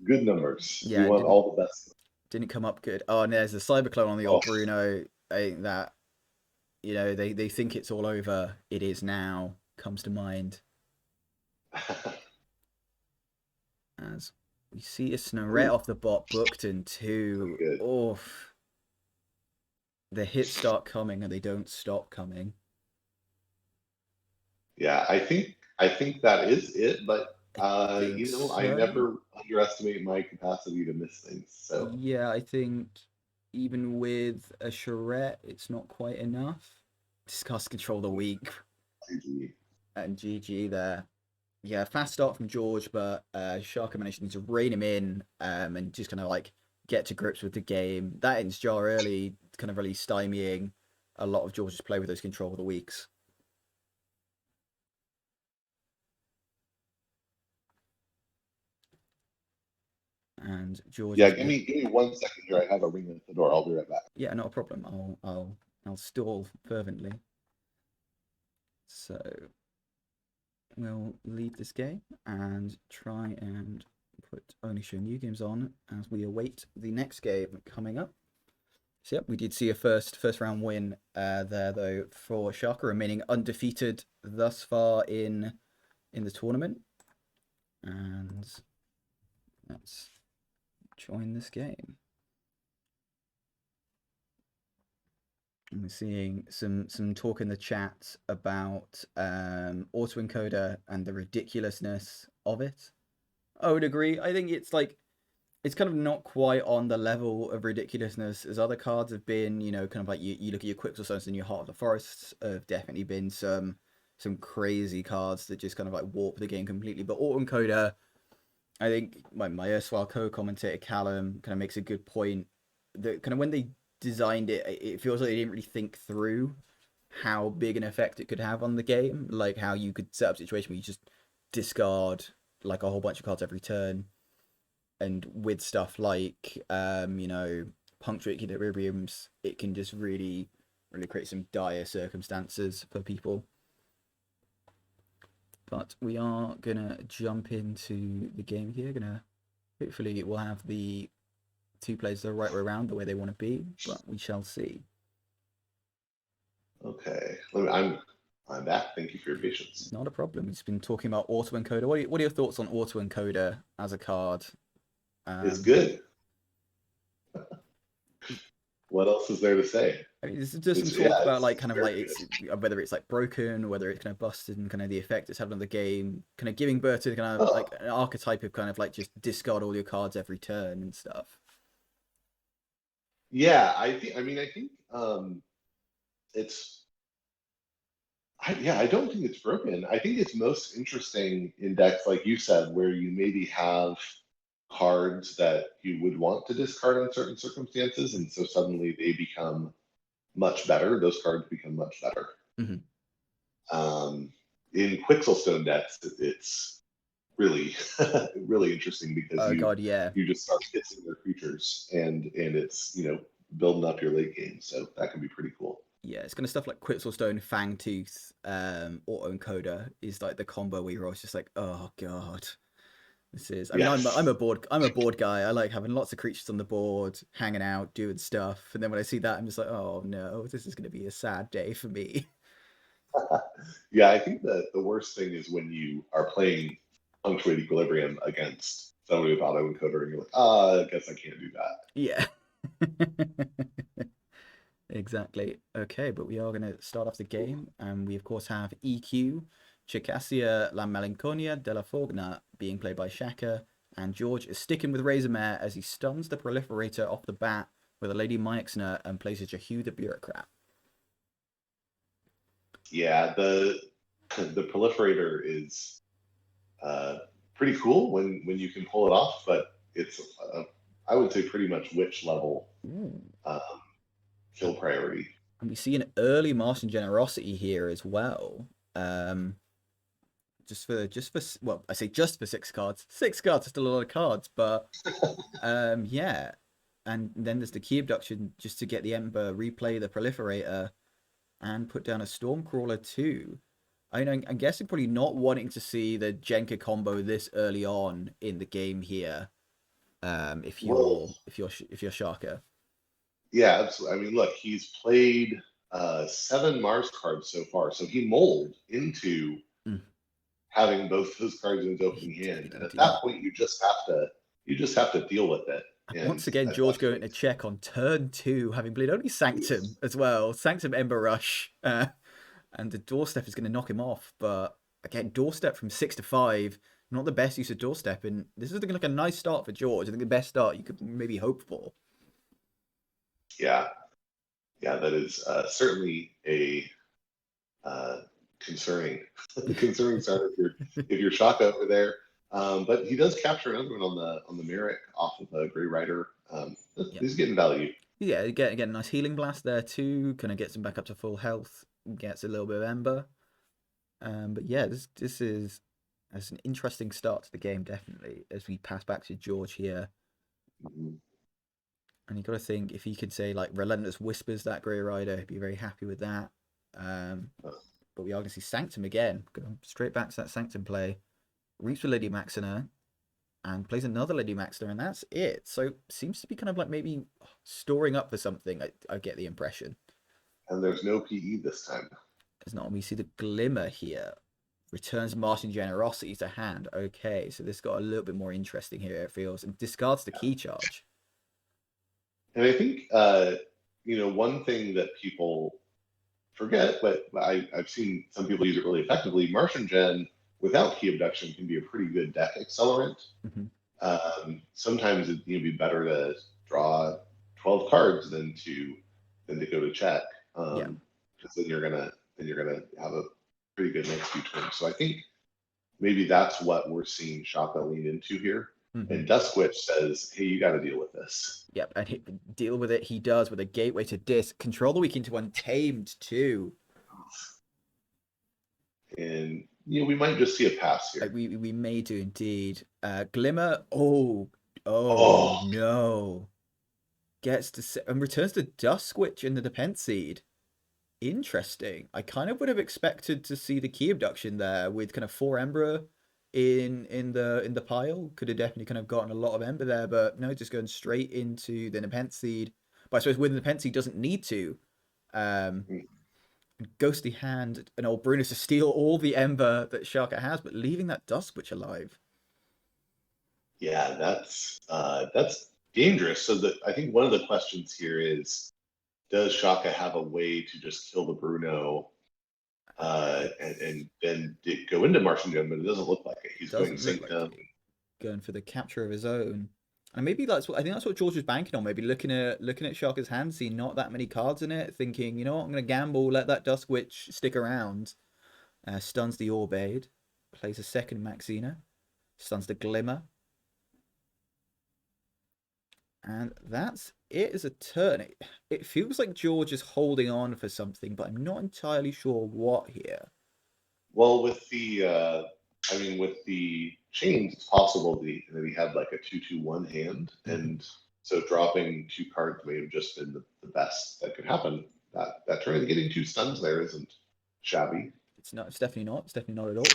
Good numbers. Yeah, You it want didn't all the best. didn't come up good. Oh, and there's the cyberclone on the Oh, old Bruno. I think that they think it's all over. It is now. Comes to mind as we see a Snarette ooh, off the bot booked in two. good. Oh, the hits start coming and they don't stop coming. Yeah, I think that is it. But I think I so. never underestimate my capacity to miss things. So Yeah, I think even with a charrette, it's not quite enough. Discuss control the weak GG. and GG there. Yeah, fast start from George, but Sharka managed to rein him in and just kind of like get to grips with the game. That ends jar early, kind of really stymieing a lot of George's play with those control of the weeks. And George Yeah, is give me 1 second here. I have a ring at the door. I'll be right back. yeah, not a problem. I'll stall fervently. So we'll leave this game and try and put only show new games on as we await the next game coming up. So yep, we did see a first round win there though for Shaka, remaining undefeated thus far in the tournament. And Let's join this game. I'm seeing some talk in the chat about autoencoder and the ridiculousness of it. I would agree. I think it's like it's kind of not quite on the level of ridiculousness as other cards have been. You know, kind of like you look at your Quixelstones and your Heart of the Forests have definitely been some crazy cards that just kind of like warp the game completely. But autoencoder, I think my erstwhile co-commentator Callum kind of makes a good point that kind of when they designed it, it feels like they didn't really think through how big an effect it could have on the game. Like how you could set up a situation where you just discard like a whole bunch of cards every turn, and with stuff like punctuate equilibriums, it can just really create some dire circumstances for people. But we are gonna jump into the game here. Hopefully we'll have the two players the right way around, the way they want to be, but we shall see. Okay, I'm back. Thank you for your patience. Not a problem. We've been talking about autoencoder. What are your thoughts on autoencoder as a card? It's good. What else is there to say? I mean, there's some talk about like kind of like it's whether it's like broken, whether it's kind of busted, and kind of the effect it's having on the game, kind of giving birth to kind of like an archetype of kind of like just discard all your cards every turn and stuff. Yeah, I think. It's. I don't think it's broken. I think it's most interesting in decks like you said, where you maybe have cards that you would want to discard in certain circumstances, and so suddenly they become much better. Those cards become much better. In Quixelstone decks, it's really really interesting because you just start hitsing their creatures, and it's building up your late game, so that can be pretty cool. Yeah, it's kind of stuff like Quetzalstone, Fangtooth, autoencoder is like the combo where you're always just like, oh god, this is. I mean, I'm a board guy. I like having lots of creatures on the board, hanging out, doing stuff, and then when I see that, I'm just like, oh no, this is going to be a sad day for me. Yeah, I think that the worst thing is when you are playing Punctuate Equilibrium against somebody with autoencoder, and you're like, I guess I can't do that. Yeah. Exactly. Okay, but we are going to start off the game, and we of course have EQ, Circassia La Malinconia della Fogna being played by Siaka, and George is sticking with Razormare as he stuns the Proliferator off the bat with a Lady Meixner and plays a Jehu the Bureaucrat. Yeah, the Proliferator is pretty cool when you can pull it off, but it's I would say pretty much witch level kill priority. And we see an early Martian Generosity here as well. Just for well, I say just for 6 cards. 6 cards is still a lot of cards, but yeah. And then there's the key abduction just to get the Ember, replay the Proliferator, and put down a Stormcrawler too. I know, I'm guessing probably not wanting to see the Jenka combo this early on in the game here. If you're Siaka. Yeah, absolutely. I mean, look, he's played 7 Mars cards so far, so he molded into having both those cards in his opening hand, and at that point, you just have to deal with it. And once again, George going to check on turn 2, having played only Sanctum as well. Sanctum Ember Rush, and the Doorstep is going to knock him off. But again, Doorstep from 6 to 5, not the best use of Doorstep, and this is looking like a nice start for George. I think the best start you could maybe hope for. Yeah, that is certainly a concerning start if you're Shaka over there. But he does capture another one on the Merrick off of a Grey Rider. He's getting value. Yeah, get a nice healing blast there too. Kind of gets him back up to full health. Gets a little bit of Ember. But yeah, this is as an interesting start to the game, definitely, as we pass back to George here. And you got to think, if he could say like Relentless Whispers that Grey Rider, he'd be very happy with that. But we are going to see Sanctum again. Going straight back to that Sanctum play. Reaps with Lady Maxina and plays another Lady Maxina, and that's it. So seems to be kind of like maybe storing up for something, I get the impression. And there's no PE this time. There's not. We see the Glimmer here. Returns Martian Generosity to hand. Okay, so this got a little bit more interesting here, it feels. And discards the key charge. And I think, one thing that people forget, but I've seen some people use it really effectively. Martian Gen without key abduction can be a pretty good deck accelerant. Mm-hmm. Sometimes it'd be better to draw 12 cards than to go to check, Yeah. because then you're gonna have a pretty good next few turns. So I think maybe that's what we're seeing Shaka lean into here. Mm-hmm. And Duskwitch says, "Hey, you got to deal with this." Yep, and deal with it. He does with a gateway to disc. Control the weak into Untamed too. And we might just see a pass here. We may do indeed. Glimmer. Oh Oh, no. Gets to and returns the Duskwitch in the defense seed. Interesting. I kind of would have expected to see the key abduction there with kind of 4 Ember in the pile. Could have definitely kind of gotten a lot of Ember there, but no, just going straight into the Nepenthe seed. But I suppose with the Nepenthe seed doesn't need to. Ghostly Hand and old Bruno to steal all the Ember that Shaka has, but leaving that Duskwitch alive. yeah, that's dangerous. So I think one of the questions here is, does Shaka have a way to just kill the Bruno, and then go into Martian Gun? But it doesn't look like it. He's going Doesn't look like Sanctum. it. Going for the capture of his own. And maybe that's what I think that's what George was banking on. Maybe looking at Shaka's hand, seeing not that many cards in it, thinking, you know what, I'm gonna gamble, let that Duskwitch stick around. Stuns the Orbade, plays a second Maxina, stuns the Glimmer. And that's it as a turn. It feels like George is holding on for something, but I'm not entirely sure what here. Well, with the chains, it's possible that he had like a 2/2/1 hand, and so dropping 2 cards may have just been the best that could happen. That turn, and getting 2 stuns there isn't shabby. It's not. It's definitely not. It's definitely not at all.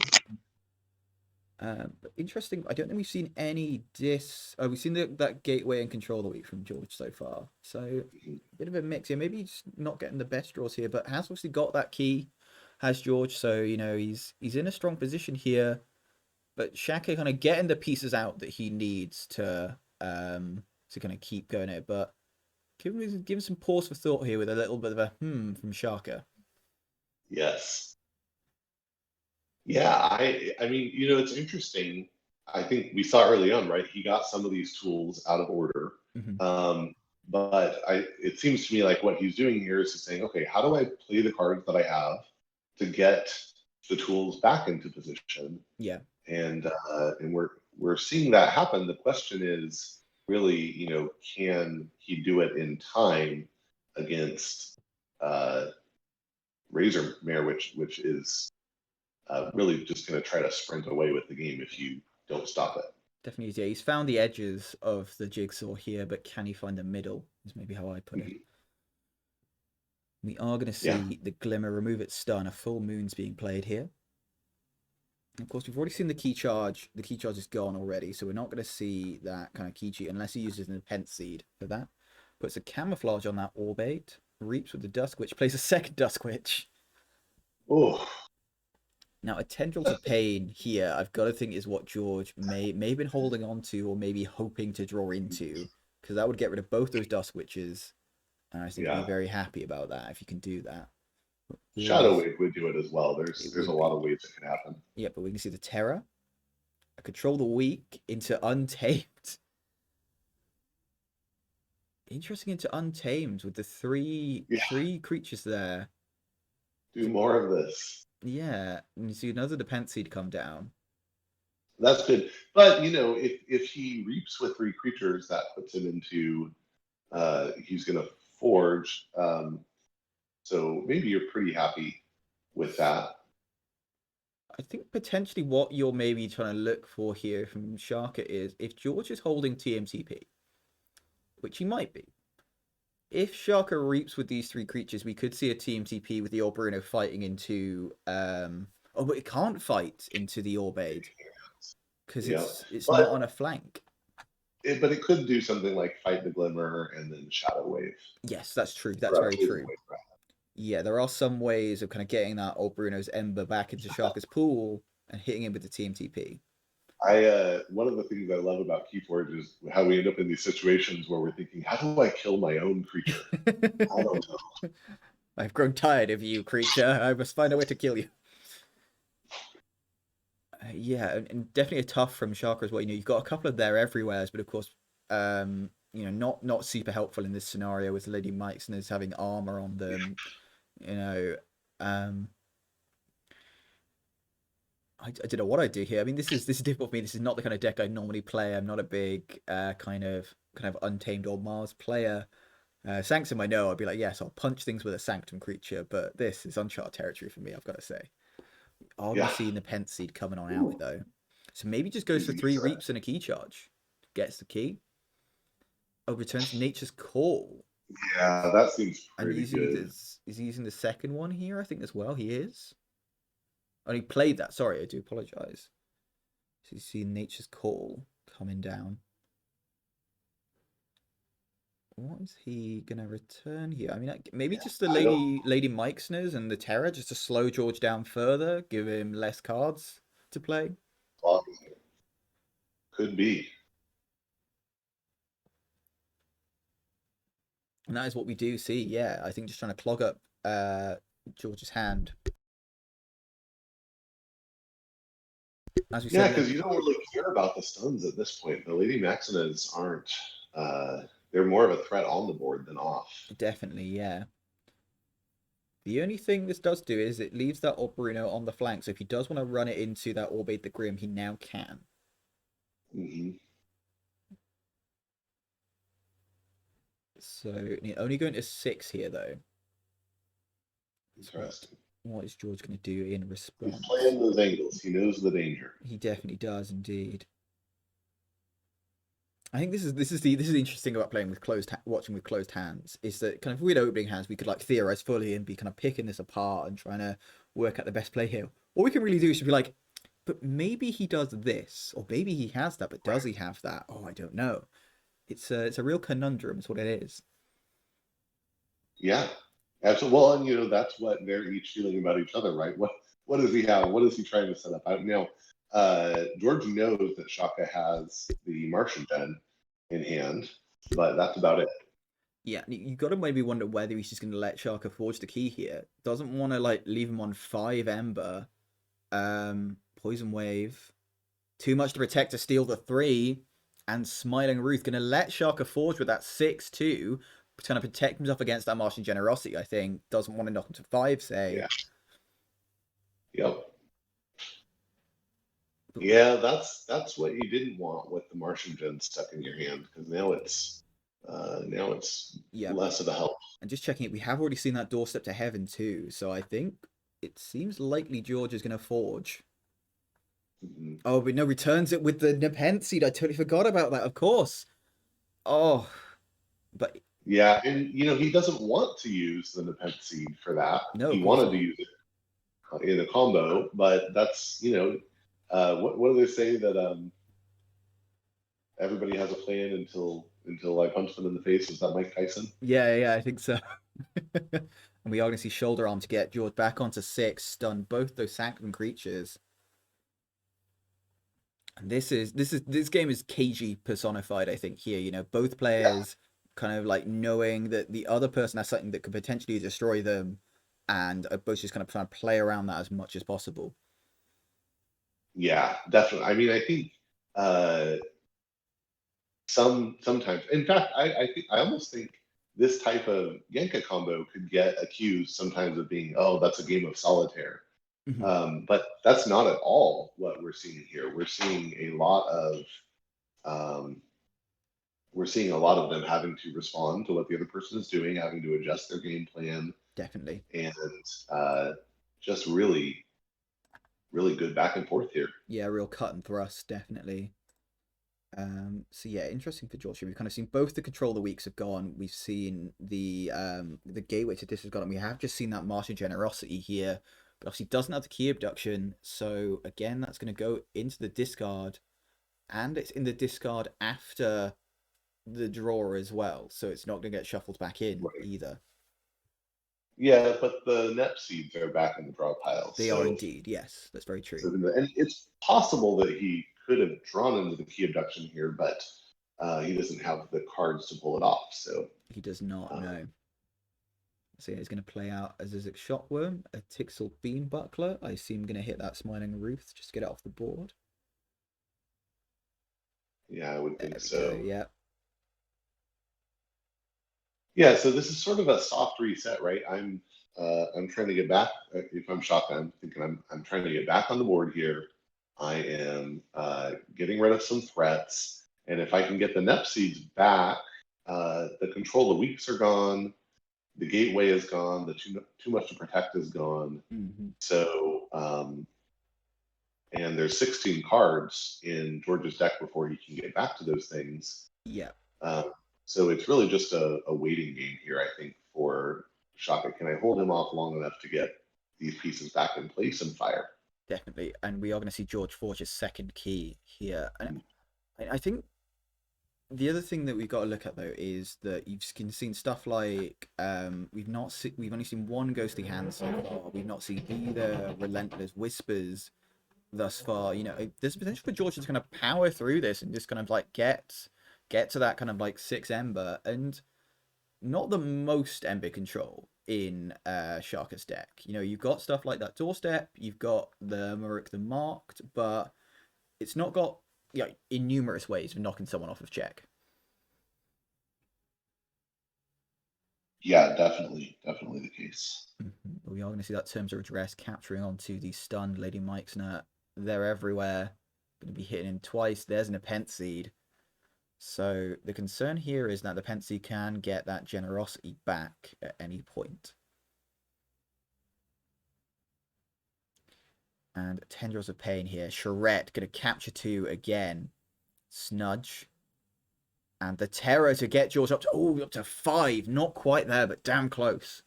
But interesting. I don't think we've seen any dis. Oh, we've seen that gateway and control the week from George so far. So a bit of a mix here. Maybe he's not getting the best draws here, but has obviously got that key. Has George? So he's in a strong position here. But Shaka kind of getting the pieces out that he needs to kind of keep going it. But give him some pause for thought here with a little bit of a from Shaka. Yes. Yeah, I mean, it's interesting. I think we saw early on, right? He got some of these tools out of order. But it seems to me like what he's doing here is saying, okay, how do I play the cards that I have to get the tools back into position? Yeah. And we're seeing that happen. The question is really, can he do it in time against Razor Mare, which is really just going to try to sprint away with the game if you don't stop it. Definitely, yeah. He's found the edges of the jigsaw here, but can he find the middle? Is maybe how I put it. We are going to see the Glimmer remove its stun. A full moon's being played here. And of course, we've already seen the key charge. The key charge is gone already, so we're not going to see that kind of key cheat unless he uses an Nepenthe seed for that. Puts a camouflage on that Orbate. Reaps with the Duskwitch. Plays a second Duskwitch. Oh. Now, a Tendril to Pain here, I've got to think is what George may have been holding on to or maybe hoping to draw into, because that would get rid of both those Duskwitches, and I think he'd be very happy about that if you can do that. Shadow Wave would do it as well. There's a lot of ways it can happen. Yeah, but we can see the Terror. I control the weak into Untamed. Interesting into Untamed with the three creatures there. Do more of this. Yeah, and you see another Nepenthe seed come down. That's good. But, if he reaps with 3 creatures, that puts him into, he's going to forge. So maybe you're pretty happy with that. I think potentially what you're maybe trying to look for here from Shaka is if George is holding TMTP, which he might be. If Shaka reaps with these 3 creatures, we could see a TMTP with the Old Bruno fighting into oh, but it can't fight into the Orbade because it's not on a flank. But it could do something like fight the Glimmer and then Shadow Wave. Yes, that's true. That's very true. Yeah, there are some ways of kind of getting that old Bruno's Ember back into Shaka's pool and hitting him with the TMTP. One of the things I love about Keyforge is how we end up in these situations where we're thinking, how do I kill my own creature? I don't know. I've grown tired of you, creature. I must find a way to kill you. Yeah, and definitely a tough from Shaka as well. You've got a couple of there everywheres, but of course, not super helpful in this scenario with Lady Mike's and is having armor on them. You know, um, I don't know what I do here. I mean, this is difficult for me. This is not the kind of deck I normally play. I'm not a big kind of Untamed or Mars player. Sanctum, I know. I'd be like, yes, I'll punch things with a Sanctum creature, but this is uncharted territory for me. I've got to say. Are going Yeah. to see the Pent Seed coming on out Ooh, though, so maybe just goes for easy three gets that. Reaps and a key charge, gets the key. Oh, returns Nature's Call, Yeah, that seems and pretty using good. this is he using the second one here. I think as well he is. Oh, he played that. Sorry, I do apologize. So you see Nature's Call coming down. What is he gonna return here? I mean, maybe just the I don't. Lady Meixner's and the Terror just to slow George down further, give him less cards to play. Could be. And that is what we do see. Yeah, I think just trying to clog up George's hand. As we said Yeah, in the because you don't really care about the stuns at this point. The Lady Maxinas aren't. They're more of a threat on the board than off. definitely, yeah. The only thing this does do is it leaves that Bruno on the flank. So if he does want to run it into that Orbade the Grim, he now can. Hmm. So only going to 6 here though. So Interesting. what is George going to do in He's response? playing those angles. He knows the danger. He definitely does indeed. I think this is interesting about playing with watching with closed hands is that kind of with opening hands we could like theorize fully and be kind of picking this apart and trying to work out the best play here. All we can really do is be like, but maybe he does this, or maybe he has that, but does Right. he have that? Oh, I don't know. It's a real conundrum. Is what it is. Yeah. Absolutely. Well, and that's what they're each feeling about each other, right? What does he have? What is he trying to set up? Now, George knows that Shaka has the Martian Den in hand, but that's about it. Yeah, you got to maybe wonder whether he's just going to let Shaka forge the key here. Doesn't want to like leave him on 5 Ember. Poison Wave. Too much to protect to steal the 3. And Smiling Ruth going to let Shaka forge with that 6-2. Trying to protect himself against that Martian Generosity, I think. Doesn't want to knock him to 5, say. Yeah. Yep. But Yeah, that's what you didn't want with the Martian Gen stuck in your hand because now it's yeah, less of a help. and just checking it, we have already seen that doorstep to heaven too. So I think it seems likely George is going to forge. Mhm. Oh, but no, returns it with the Nepenthe. I totally forgot about that, of course. Oh, but Yeah, and he doesn't want to use the Nepenthe Seed for that. no, of He course wanted to not. use it in a combo, but that's what do they say that everybody has a plan until I punch them in the face? Is that Mike Tyson? Yeah, yeah, I think so. And we are going to see Shoulder Arm to get George back onto 6, stun both those Sanctum creatures. And this game is KG personified, I think, here. Both Yeah, players kind of like knowing that the other person has something that could potentially destroy them and are both just kind of trying to play around that as much as possible. yeah, definitely. I mean, I think uh, sometimes, in fact, I almost think this type of Yenka combo could get accused sometimes of being, oh, that's a game of solitaire. Mhm. But that's not at all what we're seeing here. Um, we're seeing a lot of them having to respond to what the other person is doing, having to adjust their game plan, Definitely. and uh, just really, really good back and forth here. Yeah, real cut and thrust, definitely. So yeah, interesting for Georgia. We've kind of seen both the control the weeks have gone. We've seen the gateway to disregard, and we have just seen that Martian generosity here, but obviously doesn't have the key abduction. So again, that's going to go into the discard, and it's in the discard after the draw as well. So it's not going to get shuffled back in Right. either. Yeah, but the NEP seeds are back in the draw pile. They are So, indeed, yes. That's very true. and it's possible that he could have drawn into the key abduction here, but he doesn't have the cards to pull it off. So He does not uh, know. So yeah, he's going to play out a Zizek Shotworm, a Tixel Beam Buckler. I assume going to hit that Smiling Ruth, just get it off the board. yeah, I would There think we go, so. yeah. Yeah, so this is sort of a soft reset, right? I'm trying to get back. If I'm Shaka, I'm thinking I'm trying to get back on the board here. I am getting rid of some threats, and if I can get the NEP seeds back, the control of weeks are gone, the gateway is gone, the too much to protect is gone. Mm-hmm. So and there's 16 cards in George's deck before he can get back to those things. Yeah. Um, so it's really just a waiting game here, I think, for Shaka. Can I hold him off long enough to get these pieces back in place and fire? Definitely. And we are going to see George Forge's second key here. And I think the other thing that we've got to look at though is that you've seen stuff like we've only seen one ghostly hand so far. We've not seen either relentless whispers thus far. You know, there's potential for George to kind of power through this and just kind of like get to that kind of like 6 Ember, and not the most Ember control in Shaka's deck. You know, you've got stuff like that doorstep, you've got the Maruk the Marked, but it's not got, yeah, in numerous ways of knocking someone off of check. Yeah, definitely the case. But we are going to see that terms of address capturing onto the stunned Lady Meixner. They're everywhere. Going to be hitting him twice. There's an Nepenthe Seed. So the concern here is that the Nepenthe Seed can get that generosity back at any point. And Tendrils of Pain here. Charette going to capture 2 again. Snudge. And the Terror to get George up to 5. Not quite there, but damn close.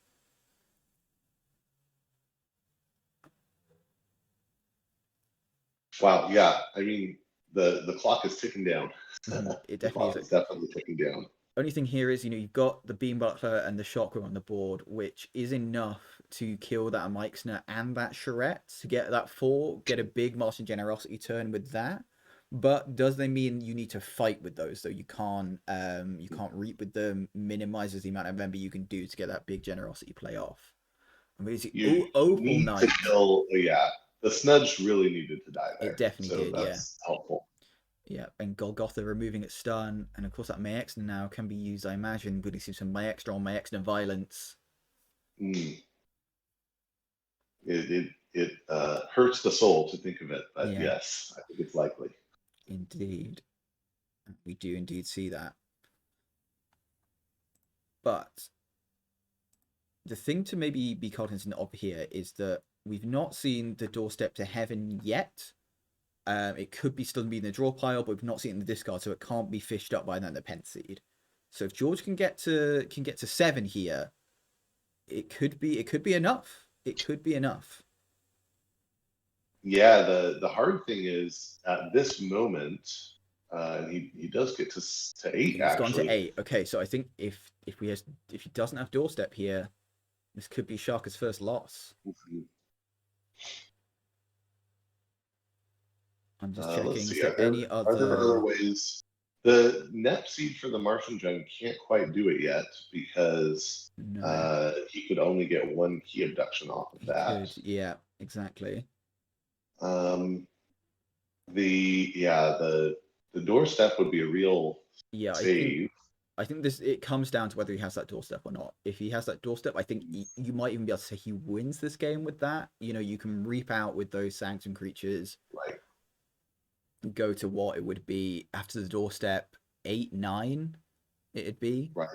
Wow, yeah. I mean, the clock is ticking down. It The definitely clock is. is definitely ticking down. Only thing here is, you've got the Beam Butler and the Shockwave on the board, which is enough to kill that Meixner and that Charette to get that 4, get a big Martian Generosity turn with that. But does they mean you need to fight with those? So you can't reap with them. Minimizes the amount of Ember you can do to get that big Generosity play off. I mean, You Opal need to Knight. kill. Yeah, the Snudge really needed to die It there, definitely so did, yeah. that's helpful. Yeah, and Golgotha removing its stun, and of course that Myexna now can be used, I imagine, really see some Myexna on Myexna violence. Mm. It hurts the soul to think of it, but Yeah, yes, I think it's likely. indeed. We do indeed see that. But the thing to maybe be cognizant of here is that we've not seen the doorstep to heaven yet. It could be still be in the draw pile, but we've not seen it in the discard, so it can't be fished up by that Nepenthe Seed. So if George can get to 7 here, it could be enough. It could be enough. Yeah, the hard thing is at this moment, and he does get to 8 He's gone to actually. 8. Okay, so I think if he doesn't have doorstep here, this could be Shaka's first loss. Mhm. I'm just Let's checking. Is see. there any Are there other other? ways? The NEP seed for the Martian Gen can't quite do it yet because No, he could only get 1 key abduction off of he that. could. Yeah, exactly. Um, the doorstep would be a real Yeah, save. I think it comes down to whether he has that doorstep or not. If he has that doorstep, I think you might even be able to say he wins this game with that. You know, you can reap out with those Sanctum creatures, Right, go to what it would be after the doorstep, 8, 9. It'd be. right,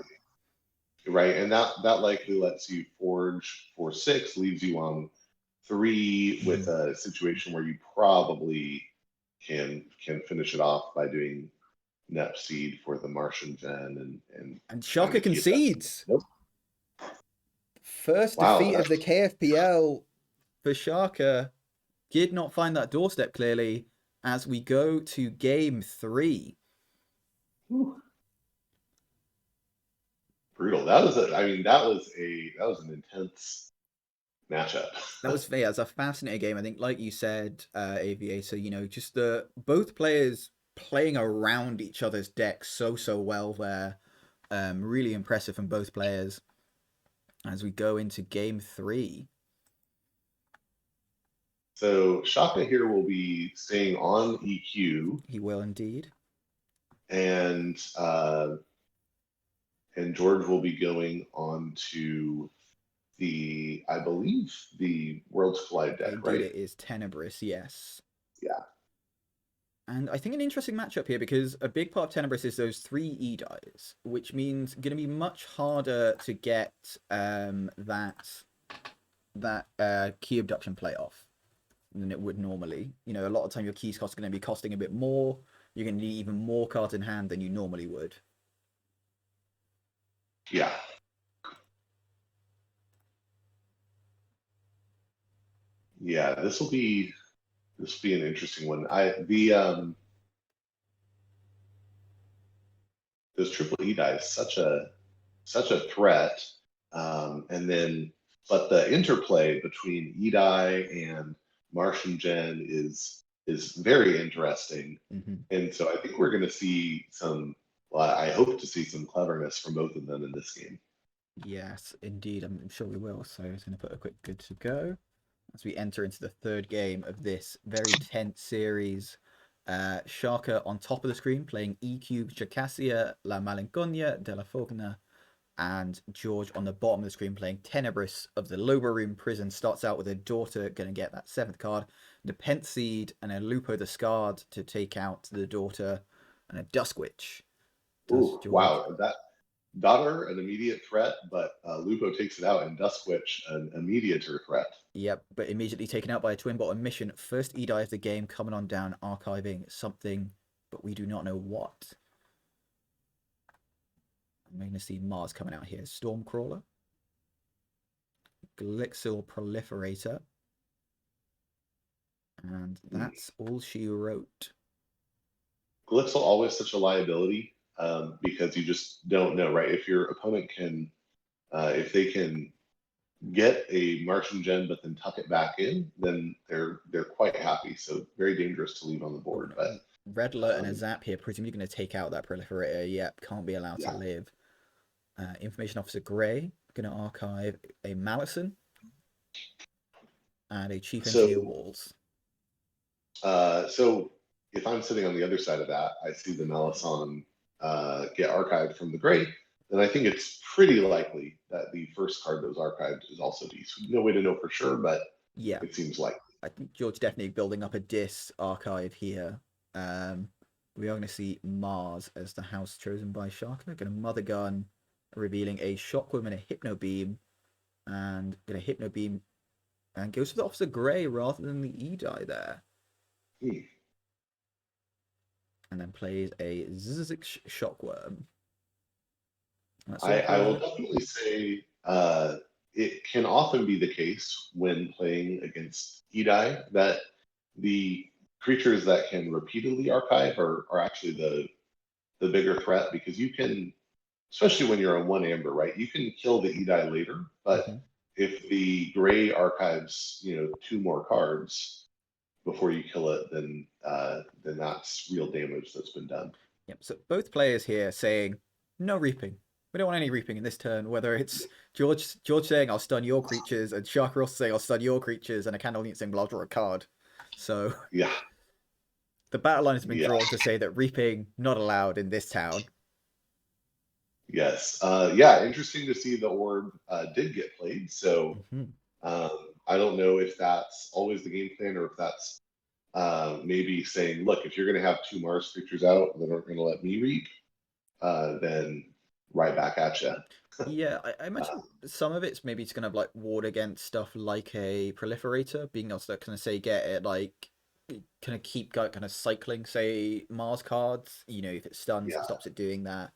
right, and that likely lets you forge for 6, leaves you on 3 with a situation where you probably can finish it off by doing NEP seed for the Martian Gen And find Shaka the key abduction. concedes. Nope. First Wow, defeat of the KFPL for Shaka. Did not find that doorstep clearly as we go to game 3. whew. brutal. That was an intense matchup. That was yeah, it's a fascinating game. I think, like you said, Aviator, just the both players playing around each other's decks so well there. Really impressive from both players as we go into game three. So Shaka here will be staying on EQ, He will indeed. and George will be going on to I believe, the Worlds Collide deck, Indeed, right? it is Tenebris, yes. Yeah. And I think an interesting matchup here because a big part of Tenebris is those 3 E-dies, which means going to be much harder to get that key abduction playoff than it would normally. A lot of time your keys cost are going to be costing a bit more. You're going to need even more cards in hand than you normally would. Yeah. Yeah, this will be an interesting one. Those triple E dice such a threat, and then but the interplay between E die and Martian Gen is very interesting, and so I think we're going to see some. Well, I hope to see some cleverness from both of them in this game. Yes, indeed. I'm sure we will. So I was going to put a quick good to go as we enter into the third game of this very tense series. Shaka on top of the screen playing E-Cube, Jacassia, La Malinconia, De La Fogna, and George on the bottom of the screen playing Tenebris of the Lobo Room Prison. Starts out with a daughter, going to get that 7th card, the Seed, and a Lupo discard to take out the daughter, and a Dusk Witch. Ooh, wow. That daughter, an immediate threat, but Lupo takes it out, and Duskwitch, an immediater threat. Yep, but immediately taken out by a twin bottom mission. First E-die of the game coming on down, archiving something, but we do not know what. I'm going to see Mars coming out here. Stormcrawler. Glixil Proliferator. And that's all she wrote. Glixil always such a liability because you just don't know, right? If your opponent if they can get a Martian Gen but then tuck it back in, then they're quite happy. So very dangerous to leave on the board. But Red Alert and a Zap here, presumably going to take out that Proliferator. Yep, can't be allowed to live. Information Officer Grey, going to archive a Malison and a Chief Engineer Walls. So if I'm sitting on the other side of that, I see the Malison get archived from the Grey, then I think it's pretty likely that the first card that was archived is also Dis. No way to know for sure, but yeah, it seems likely. I think George definitely building up a Dis archive here. We are going to see Mars as the house chosen by Shaka. Going to Mother Gun, revealing a Shockwave and a Hypno Beam, and going to Hypno Beam, and goes for the Officer Grey rather than the E-die there. And then plays a Zzz Shockworm. I will definitely say it can often be the case when playing against E-die that the creatures that can repeatedly archive are actually the bigger threat, because you can, especially when you're on 1 amber, right? You can kill the E-die later, but if the Grey archives, 2 more cards before you kill it, then that's real damage that's been done. Yep. So both players here saying no reaping. We don't want any reaping in this turn. Whether it's George saying I'll stun your creatures, and Shaka also saying I'll stun your creatures, and a Candle saying well, I'll draw a card. So yeah, the battle line has been drawn to say that reaping not allowed in this town. Yes. Yeah, interesting to see the orb did get played. So I don't know if that's always the game plan, or if that's maybe saying, look, if you're going to have 2 Mars creatures out that aren't going to let me reap, then right back at you. Yeah, I imagine some of it's maybe it's going to like ward against stuff like a Proliferator, being able to kind of say get it like kind of keep kind of cycling, say Mars cards. If it stuns, it stops it doing that.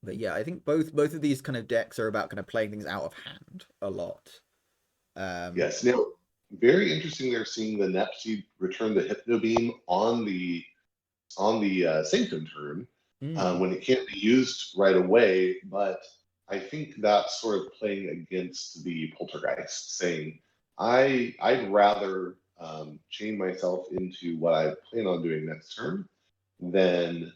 But yeah, I think both of these kind of decks are about kind of playing things out of hand a lot. Yes. Now, very interesting. They're seeing the Nepseed return the Hypno Beam on the Sanctum turn. Mm. when it can't be used right away. But I think that's sort of playing against the poltergeist, saying I'd rather chain myself into what I plan on doing next turn than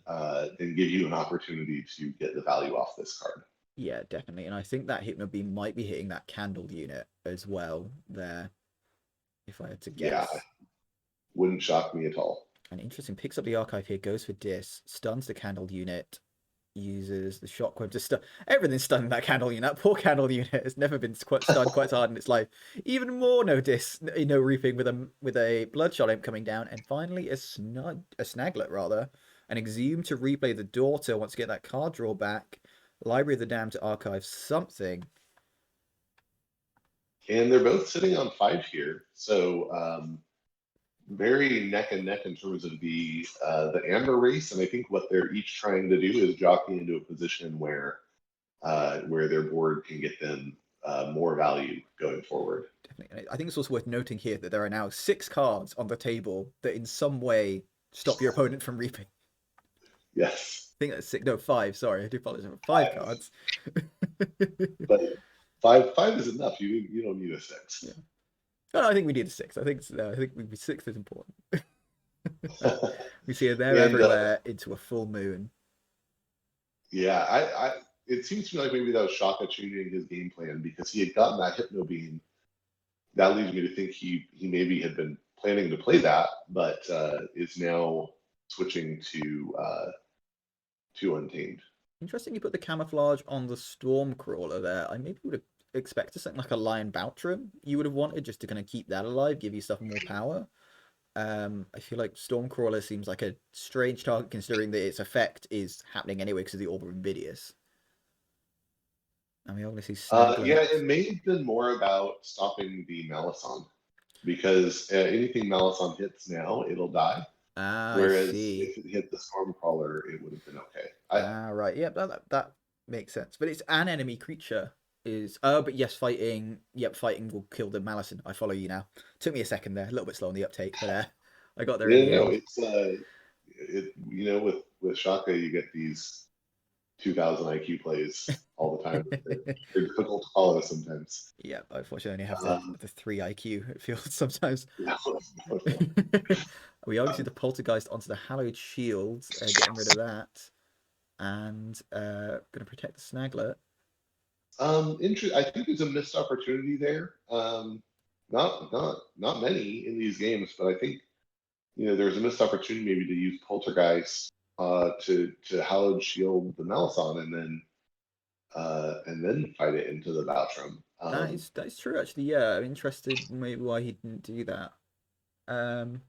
give you an opportunity to get the value off this card. Yeah, definitely. And I think that Hypno Beam might be hitting that candle unit as well there, if I had to Yeah, guess. wouldn't shock me at all. And interesting, picks up the archive here, goes for Dis, stuns the candle unit, uses the shockwave to stun. Everything's stunning that candle unit. That poor candle unit has never been quite stunned quite so hard in its life. Even more no Dis, no reaping with a bloodshot imp coming down, and finally a snaglet rather, an exhume to replay the daughter. Wants to get that card draw back. Library of the Damned to archive something. And they're both sitting on 5 here, so very neck and neck in terms of the amber race. And I think what they're each trying to do is jockey into a position where their board can get them more value going forward. Definitely. I think it's also worth noting here that there are now 6 cards on the table that in some way stop your opponent from reaping. Yes, I think that's 6. No, 5. Sorry, I do apologize. 5 5. cards. But five is enough. You don't need a Yeah. 6. No, I think we need a 6. I think 6 is important. We see it there And everywhere into a full moon. yeah, I it seems to me like maybe that was Shaka changing his game plan because he had gotten that hypno beam. That leads me to think he maybe had been planning to play that, but is now switching to Untamed. Interesting you put the camouflage on the Stormcrawler there. I maybe would have expected something like a Lion Boutrum you would have wanted just to kind of keep that alive, give you stuff more power. I feel like Stormcrawler seems like a strange target considering that its effect is happening anyway because of the Orb of Invidious. And we obviously Yeah, Snaglet. it may have been more about stopping the Malison because anything Malison hits now, it'll die. Ah, I Whereas see. if it hit the Stormcrawler, it would have been okay. Ah, right. Yeah, that makes sense. But it's an enemy creature. Is oh, but yes, fighting. Yep, fighting will kill the Malison. I follow you now. Took me a second there, a little bit slow on the uptake, but I got there in Yeah, the no, end. it's with Shaka, you get these 2,000 IQ plays all the time. They're difficult to follow sometimes. Yeah, I unfortunately only have Um, the 3 IQ. It feels sometimes. yeah, We obviously the poltergeist onto the hallowed shield, getting rid of that, and gonna protect the Snaglet. I think there's a missed opportunity there. Not many in these games, but I think there's a missed opportunity maybe to use Poltergeist to Hallowed Shield the Malison and then fight it into the Valtrum. That is true actually. Yeah, I'm interested maybe why he didn't do that. Um,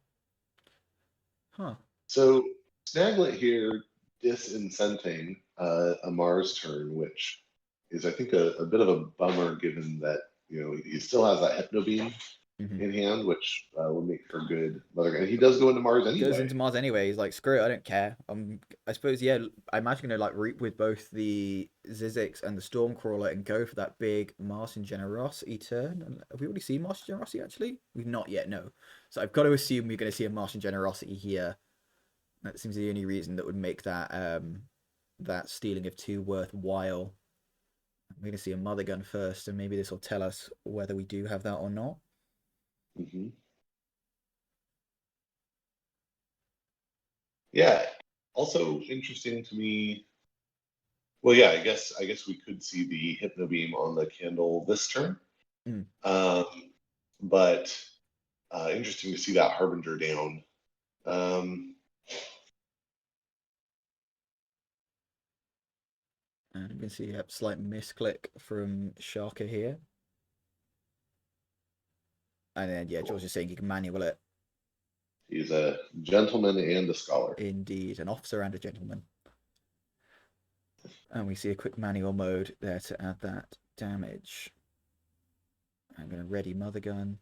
huh. So Snaglet here disincenting a Mars turn, which is I think a bit of a bummer given that he still has that Hypno Beam Hmm. in hand, which would make for good Mother. And he does go into Mars Goes anyway. into Mars anyway. He's like, screw it, I don't care. I suppose yeah. I imagine gonna like root with both the Zizix and the Stormcrawler and go for that big Martian Generosity turn. And have we already seen Martian Generosity actually? We've not yet, no. So I've got to assume we're going to see a Martian Generosity here. That seems the only reason that would make that stealing of 2 worthwhile. We're going to see a Mother Gun first, and maybe this will tell us whether we do have that or not. Hmm. Yeah. Also interesting to me. Well, yeah, I guess we could see the Hypno Beam on the candle this turn. Mm. Um, but interesting to see that Harbinger down. Um, And you can see a slight misclick from Shaka here. And then, yeah, George cool. is saying you can manual it. He's a gentleman and a scholar. Indeed, an officer and a gentleman. And we see a quick manual mode there to add that damage. I'm going to ready Mother Gun.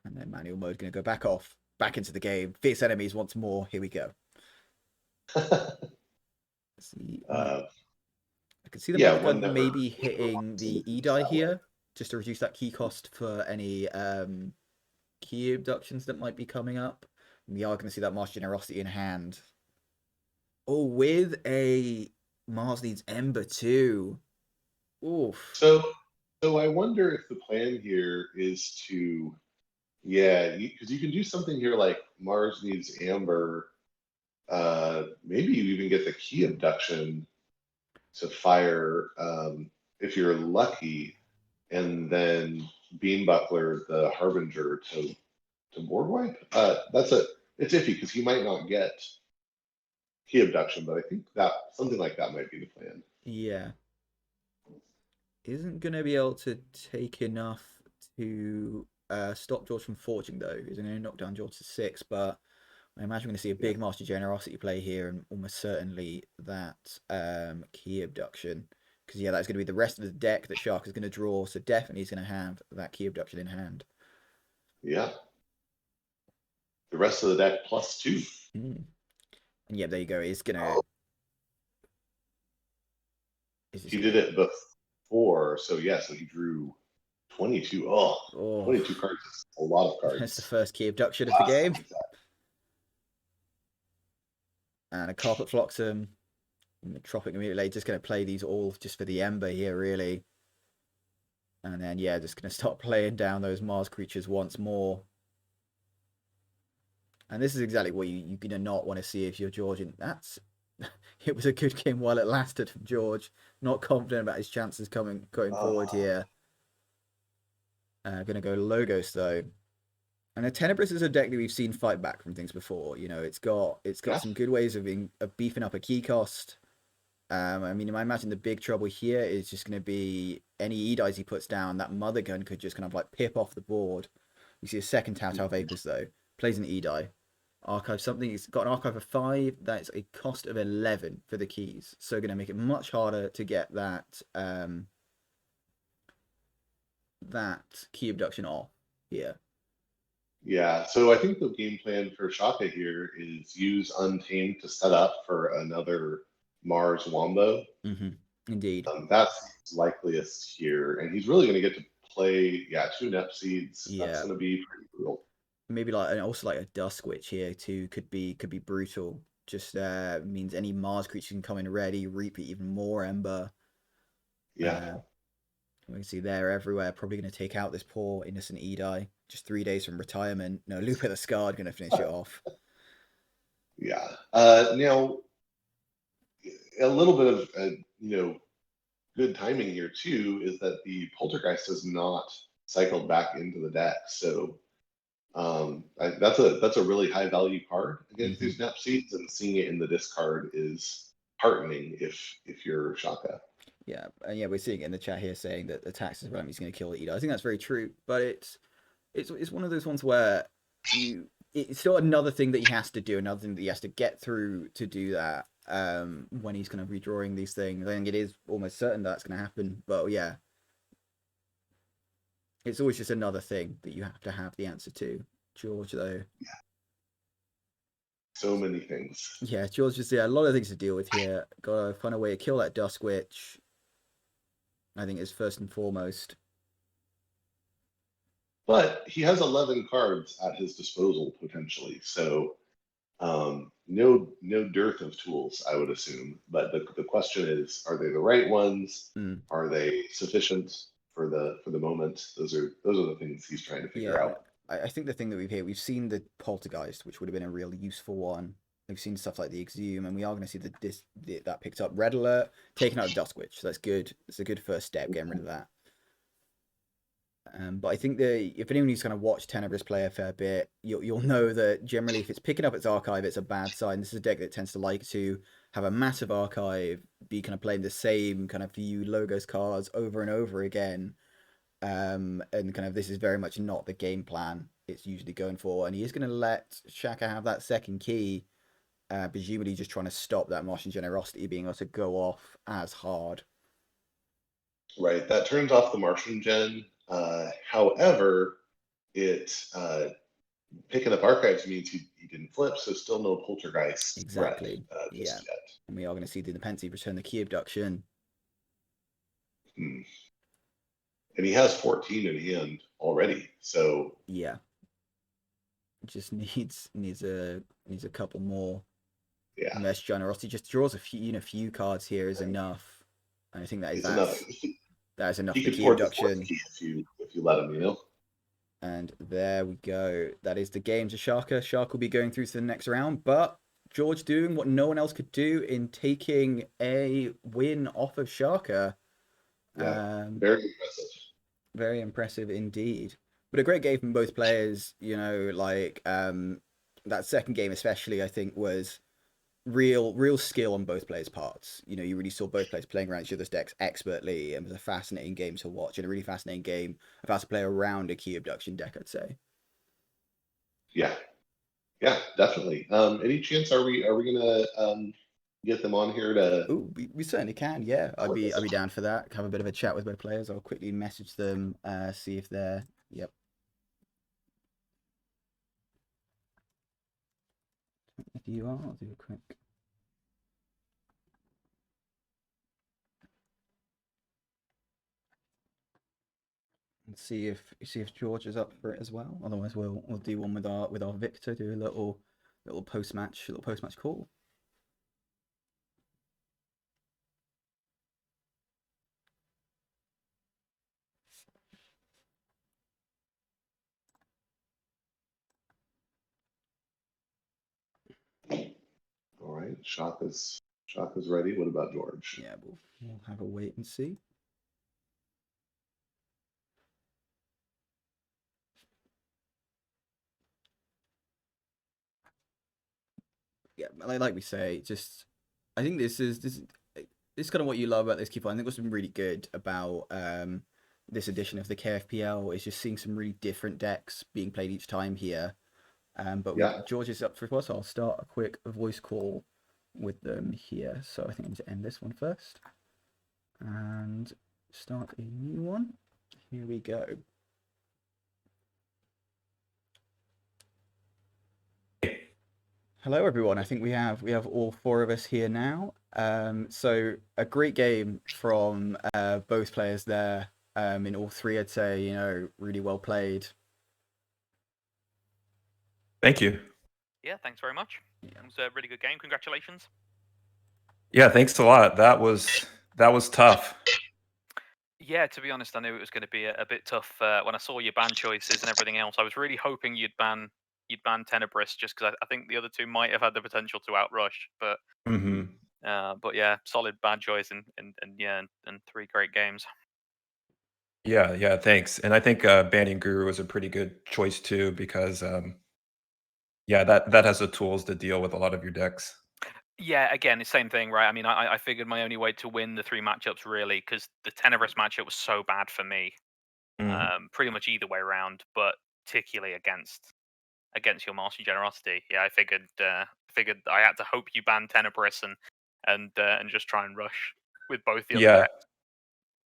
And then manual mode going to go back off, back into the game. Fierce enemies once more. Here we go. See, uh, I can see the yeah, Mother one Gun never maybe really hitting wants to the lose E-Die that way. here, just to reduce that key cost for any key abductions that might be coming up. We are going to see that Martial Generosity in hand. Oh, with a Mars needs Ember too. Oof. So, so I wonder if the plan here is to, yeah, because you can do something here like Mars needs Amber. Maybe you even get the key abduction to fire if you're lucky, and then Bean Buckler the Harbinger to board wipe. It's iffy because he might not get key abduction, but I think that something like that might be the plan. Yeah. Isn't gonna be able to take enough to stop George from forging though. He's gonna knock down George to 6, but I imagine we're going to see a Yeah, big Master Generosity play here, and almost certainly that key abduction. Because yeah, that's going to be the rest of the deck that Shark is going to draw. So definitely he's going to have that key abduction in hand. yeah. The rest of the deck +2. Mm. And yeah, there you go. He's gonna. Oh, Is just he did gonna. it before, so yeah, so he drew 22. Oh, Oh, 22 cards is a lot of that's the cards. first key abduction of the Last game, time he's at. and a Carpet Flotsam, and the Tropic immediately. Just going to play these all just for the Ember here, really. And then yeah, just going to start playing down those Mars creatures once more. And this is exactly what you're gonna not want to see if you're Georgian. That's it was a good game while it lasted from George. Not confident about his chances going forward Oh, here. Gonna go Logos though. And a Tenebris is a deck that we've seen fight back from things before. You know, it's got yeah. some good ways of beefing up a key cost. I mean, I imagine the big trouble here is just going to be any E-dice he puts down. That Mother Gun could just kind of like pip off the board. You see a second Tau Vapors though. Plays an E-die. Archive something. It's got an archive of 5. That's a cost of 11 for the keys. So going to make it much harder to get that key abduction off here. Yeah, so I think the game plan for Shaka here is use Untamed to set up for another Mars Wombo. Mm-hmm. Indeed. That's likeliest here, and he's really going to get to play, yeah, 2 Nep Seeds. That's Yeah. going to be pretty brutal. Maybe like, and also like a Dusk Witch here too could be brutal. Just means any Mars creature can come in ready, repeat even more Ember. Yeah. Uh, we can see they're everywhere. Probably going to take out this poor innocent Edai. Just 3 days from retirement. No, Lupe the Scarred going to finish it off. Yeah. Now, a little bit of, good timing here too is that the Poltergeist has not cycled back into the deck. So that's a really high value card against Mm-hmm. these Nep Seeds, and seeing it in the discard is heartening if you're Shaka. Yeah, and yeah, we're seeing it in the chat here saying that the taxes realm is going to kill Edai. I think that's very true, but it's one of those ones where it's still another thing that he has to do, another thing that he has to get through to do that. When he's kind of redrawing these things, I think it is almost certain that's going to happen. But yeah, it's always just another thing that you have to have the answer to. George, though, So many things. yeah, George just a lot of things to deal with here. Got to find a way to kill that Dusk Witch. I think is first and foremost. But he has 11 cards at his disposal potentially. So no dearth of tools, I would assume. But the question is, are they the right ones? Mm. Are they sufficient for the moment? Those are the things he's trying to figure Yeah, out. I think the thing that we've seen the Poltergeist, which would have been a real useful one. We've seen stuff like the Exhume, and we are going to see that picked up Red Alert, taking out the Dusk Witch. So that's good. It's a good first step, getting rid of that. But I think that if anyone who's kind of watched Tenebris play a fair bit, you'll know that generally if it's picking up its archive, it's a bad sign. This is a deck that tends to like to have a massive archive, be kind of playing the same kind of few logos cards over and over again. And kind of this is very much not the game plan it's usually going for. And he is going to let Shaka have that second key, presumably just trying to stop that Martian Generosity being able to go off as hard. Right. That turns off the Martian Gen. However, it picking up archives means he didn't flip, so still no poltergeist threat Exactly. Yeah. just yet. And we are going to see the Nepenthe return the key abduction. Hmm. And he has 14 in hand already, so Yeah. Just needs a couple more. Yeah, Unless Generosity just draws a few cards here is enough. And I think it's enough. that is enough He for could key port this fourth abduction. key if you let him, And there we go. That is the game to Siaka. Siaka will be going through to the next round, but George doing what no one else could do in taking a win off of Siaka. Yeah, Um, very impressive. very impressive indeed. But a great game from both players. That second game especially, I think was real skill on both players' parts. You really saw both players playing around each other's decks expertly, and it was a fascinating game to watch and a really fascinating game of how to play around a key abduction deck, I'd say. Yeah, yeah, definitely. Any chance are we gonna get them on here to Oh, we certainly can. Yeah, I'd work be this I'd be out? down for that. Have a bit of a chat with both players. I'll quickly message them, see if they're. Yep. If you are, I'll do a quick. And see if George is up for it as well. Otherwise, we'll do one with our Victor. Do a little post match call. All right, Shaka's ready. What about George? Yeah, we'll have a wait and see. Yeah, like we say, just I think this is kind of what you love about this keeper. I think what's been really good about this edition of the KFPL is just seeing some really different decks being played each time here. But Yeah. George is up for it, so I'll start a quick voice call with them here. So I think I need to end this one first and start a new one. Here we go. Hello, everyone. I think we have all four of us here now. So a great game from both players there. In all three, I'd say really well played. Thank you. Yeah, thanks very much. It was a really good game. Congratulations. Yeah, thanks a lot. That was tough. Yeah, to be honest, I knew it was going to be a bit tough when I saw your ban choices and everything else. I was really hoping you'd ban Tenebris just because I think the other two might have had the potential to outrush. But yeah, solid ban choice and three great games. Yeah, thanks. And I think banning Guru was a pretty good choice too because yeah, that has the tools to deal with a lot of your decks. Yeah, again, it's same thing, right? I mean, I figured my only way to win the three matchups really because the Tenebris matchup was so bad for me. Pretty much either way around, but particularly against your Master Generosity. Yeah, I figured I had to hope you ban Tenebris and just try and rush with both the other Yeah. decks.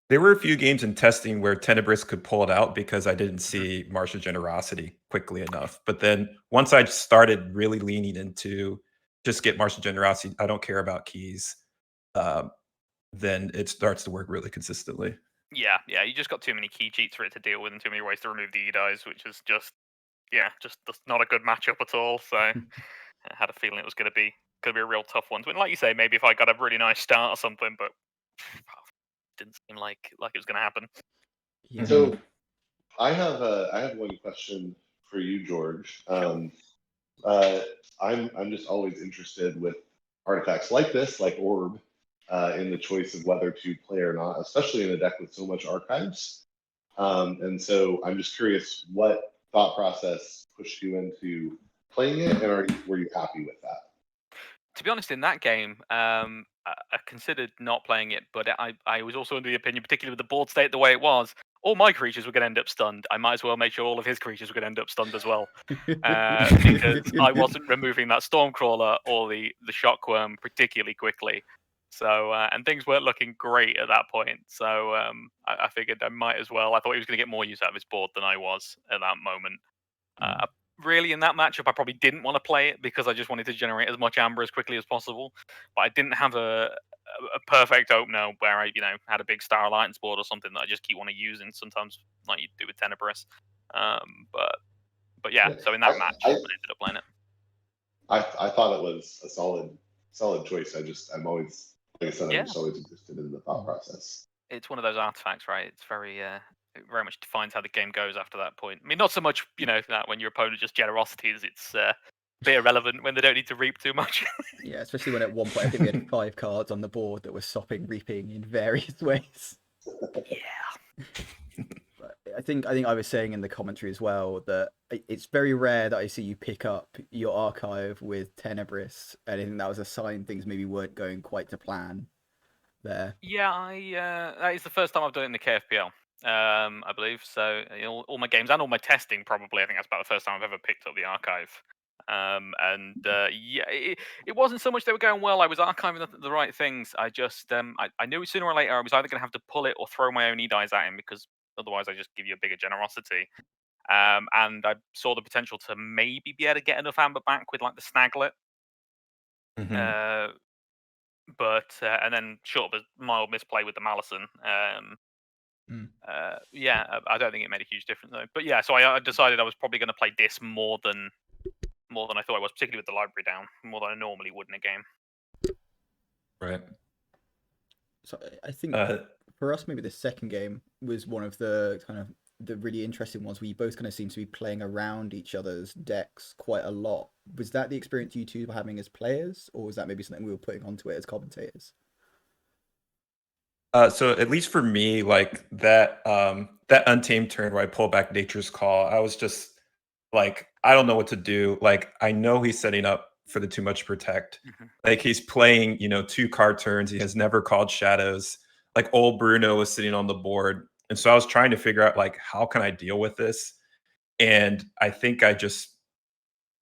There were a few games in testing where Tenebris could pull it out because I didn't Mhm. see Martial Generosity quickly enough. But then once I started really leaning into just get Martial Generosity, I don't care about keys, uh, then it starts to work really consistently. Yeah, you just got too many key cheats for it to deal with and too many ways to remove the E-dies, which is just not a good matchup at all. So I had a feeling it was gonna be a real tough one. But like you say, maybe if I got a really nice start or something, but didn't seem like it was gonna happen. Yeah. So I have one question for you, George. Sure. Uh, I'm just always interested with artifacts like this, like Orb, in the choice of whether to play or not, especially in a deck with so much archives. And so I'm just curious, what thought process pushed you into playing it, and were you happy with that? To be honest, in that game, I considered not playing it, but I was also under the opinion, particularly with the board state the way it was, all my creatures were going to end up stunned. I might as well make sure all of his creatures were going to end up stunned as well, because I wasn't removing that Stormcrawler or the Shockworm particularly quickly. So and things weren't looking great at that point. So I figured I might as well. I thought he was going to get more use out of his board than I was at that moment. Really, in that matchup, I probably didn't want to play it because I just wanted to generate as much amber as quickly as possible. But I didn't have a perfect opener where I had a big Star Alliance board or something that I just keep wanting to use, and sometimes like you do with Tenebris. But yeah, Yeah, so in that match, I ended up playing it. I thought it was a solid solid choice. I'm always, like I said, I'm Yeah. just always interested in the thought process. It's one of those artifacts, right? It's very, it very much defines how the game goes after that point. I mean, not so much, that when your opponent just generosities, it's a bit irrelevant when they don't need to reap too much. Yeah, especially when at one point I think we had 5 cards on the board that were stopping reaping in various ways. Yeah. But I think I was saying in the commentary as well that it's very rare that I see you pick up your archive with Tenebris, and I think that was a sign things maybe weren't going quite to plan there. Yeah, that is the first time I've done it in the KFPL. I believe so. All my games and all my testing, probably. I think that's about the first time I've ever picked up the archive. Yeah, it wasn't so much they were going well. I was archiving the right things. I just I knew sooner or later I was either going to have to pull it or throw my own E-dies at him, because otherwise I just give you a bigger generosity. And I saw the potential to maybe be able to get enough amber back with like the Snaglet. Uh, but and then short of a mild misplay with the Malison. Yeah, I don't think it made a huge difference though. But yeah, so I decided I was probably going to play this more than I thought I was, particularly with the library down, more than I normally would in a game. Right. So I think for us, maybe the second game was one of the kind of the really interesting ones where you both kind of seem to be playing around each other's decks quite a lot. Was that the experience you two were having as players, or was that maybe something we were putting onto it as commentators? So at least for me, like that that Untamed turn where I pull back Nature's Call, I was just like, I don't know what to do. Like, I know he's setting up for the too much protect. Like he's playing, 2 card turns. He has never called shadows. Like old Bruno was sitting on the board. And so I was trying to figure out like, how can I deal with this? And I think I just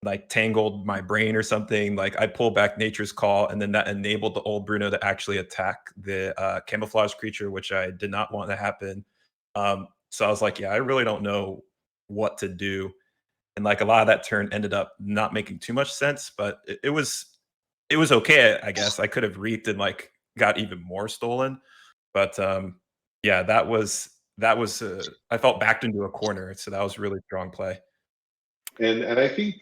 like tangled my brain or something. Like I pulled back Nature's Call, and then that enabled the old Bruno to actually attack the camouflage creature, which I did not want to happen. So I was like, yeah, I really don't know what to do. And like a lot of that turn ended up not making too much sense, but it was okay, I guess. I could have reaped and like got even more stolen. But yeah, that was I felt backed into a corner. So that was really strong play. And I think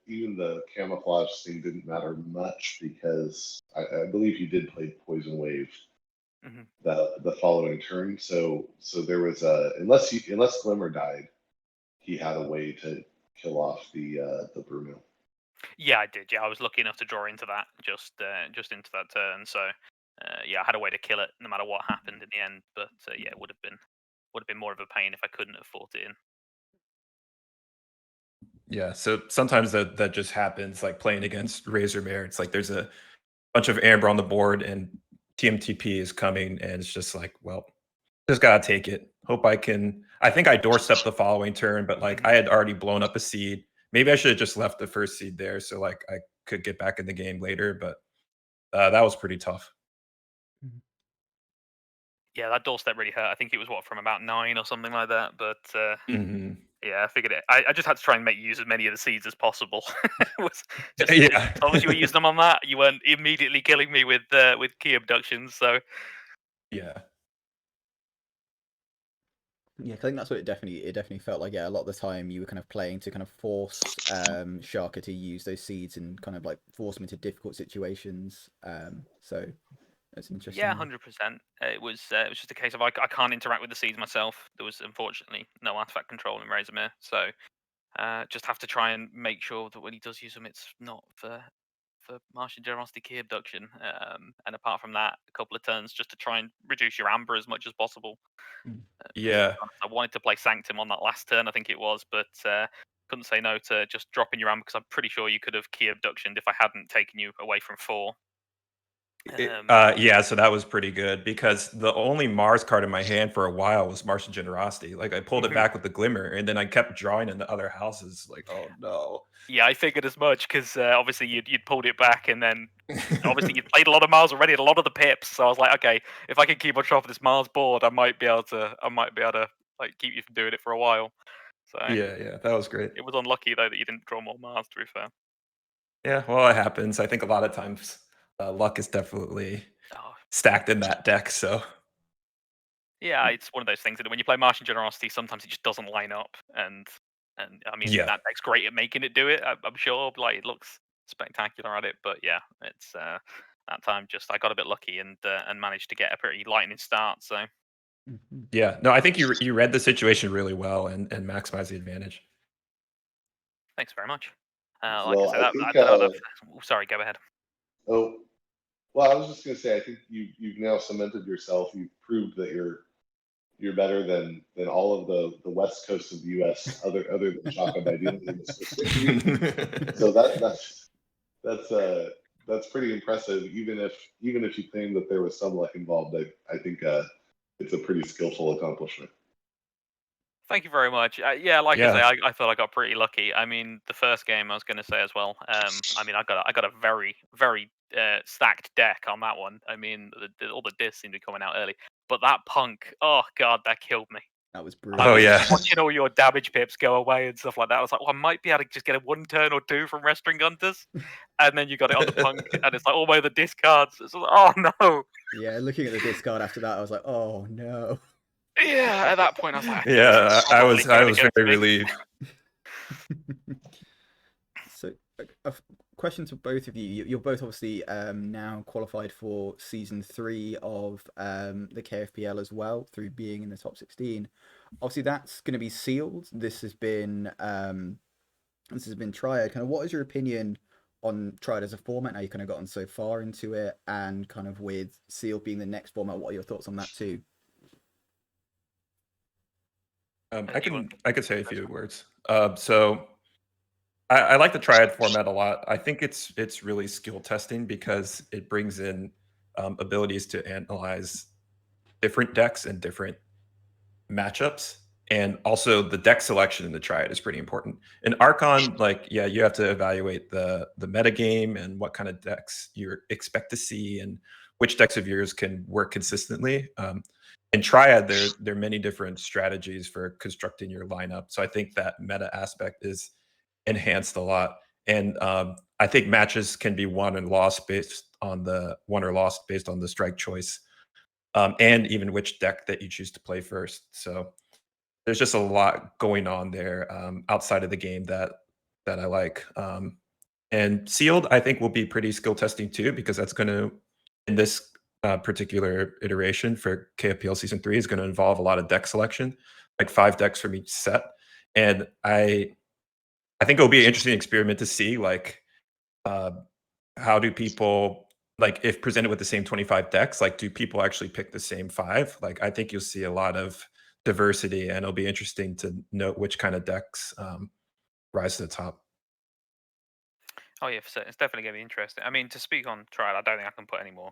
even the camouflage thing didn't matter much because I believe he did play Poison Wave the following turn. So there was unless Glimmer died, he had a way to kill off the Bruno. Yeah, I did. Yeah, I was lucky enough to draw into that just into that turn. So yeah, I had a way to kill it no matter what happened in the end. But yeah, it would have been more of a pain if I couldn't have fought it in. Yeah, so sometimes that just happens, like playing against Razormare. It's like there's a bunch of amber on the board and TMTP is coming, and it's just like, well, just gotta take it. Hope I can. I think I doorstep the following turn, but like I had already blown up a seed. Maybe I should have just left the first seed there, so like I could get back in the game later. But that was pretty tough. Yeah, that doorstep really hurt. I think it was from about 9 or something like that. But Hmm. yeah, I figured it. I just had to try and make use of many of the seeds as possible. Was just Yeah. as long as you were using them on that, you weren't immediately killing me with key abductions. So Yeah. Yeah, 'cause I think that's what it definitely felt like. Yeah, a lot of the time you were kind of playing to kind of force Siaka to use those seeds and kind of like force him into difficult situations. So that's interesting. yeah, 100%. It was just a case of I can't interact with the seeds myself. There was unfortunately no artifact control in Razormere, so just have to try and make sure that when he does use them, it's not for Martian Generosity key abduction. And apart from that, a couple of turns just to try and reduce your amber as much as possible. Because Yeah. I wanted to play Sanctum on that last turn, I think it was, but couldn't say no to just dropping your amber, because I'm pretty sure you could have key abductioned if I hadn't taken you away from 4. Yeah, so that was pretty good because the only Mars card in my hand for a while was Martian Generosity. Like I pulled it back with the Glimmer, and then I kept drawing into other houses. Like, oh no. Yeah, I figured as much, because obviously you'd pulled it back, and then obviously you'd played a lot of Mars already, and a lot of the pips. So I was like, okay, if I can keep on top of this Mars board, I might be able to like keep you from doing it for a while. So Yeah, that was great. it was unlucky though that you didn't draw more Mars. To be fair. Yeah, well, it happens. I think a lot of times luck is definitely Oh, stacked in that deck. So yeah, it's one of those things that when you play Martian Generosity, sometimes it just doesn't line up, and I mean yeah, that deck's great at making it do it. I'm sure, like it looks spectacular at it. But yeah, it's that time just I got a bit lucky and managed to get a pretty lightning start. So Mhm. Yeah, no, I think you read the situation really well and maximize the advantage. thanks very much. Like I Well, said, I that, think. sorry, go ahead. Oh, well, I was just gonna say, I think you've now cemented yourself. You've proved that you're better than all of the west coast of the U.S. other than Siaka by dealing with this first victory. So that's pretty impressive. Even if you claim that there was some luck involved, I think it's a pretty skillful accomplishment. Thank you very much. Yeah, like I say, Yeah. I thought I got pretty lucky. I mean, the first game I was going to say as well. I mean, I got a very very stacked deck on that one. I mean, all the discs seem to be coming out early, but that punk, oh god, that killed me. That was I Oh brutal. was yeah. watching all your damage pips go away and stuff like that. I was like, well, I might be able to just get a 1 turn or 2 from Restring Hunters, and then you got it on the punk, and it's like all my other discards. It's like, oh no. Yeah, looking at the discard after that, I was like, oh no. Yeah, at that point I was like, I think this Yeah, is probably I going was against very me. relieved. So, a question to both of you. You're both obviously now qualified for season 3 of the KFPL as well through being in the top 16. Obviously, that's going to be sealed. This has been Triad. Kind of, what is your opinion on Triad as a format? Now you've kind of gotten so far into it, and kind of with sealed being the next format, what are your thoughts on that too? I could say a few words. So I like the triad format a lot. I think it's really skill testing because it brings in abilities to analyze different decks and different matchups, and also the deck selection in the triad is pretty important. In Archon, like yeah, you have to evaluate the meta game and what kind of decks you expect to see and which decks of yours can work consistently. In Triad, there are many different strategies for constructing your lineup. So I think that meta aspect is enhanced a lot. And I think matches can be won or lost based on the strike choice, and even which deck that you choose to play first. So there's just a lot going on there outside of the game that I like. And sealed, I think, will be pretty skill testing too, because that's going to, in this particular iteration for KFPL Season 3, is going to involve a lot of deck selection, like 5 decks from each set. And I think it'll be an interesting experiment to see, like, how do people, like, if presented with the same 25 decks, like, do people actually pick the same 5? Like, I think you'll see a lot of diversity, and it'll be interesting to note which kind of decks rise to the top. Oh yeah, for certain. It's definitely going to be interesting. I mean, to speak on Trial, I don't think I can put any more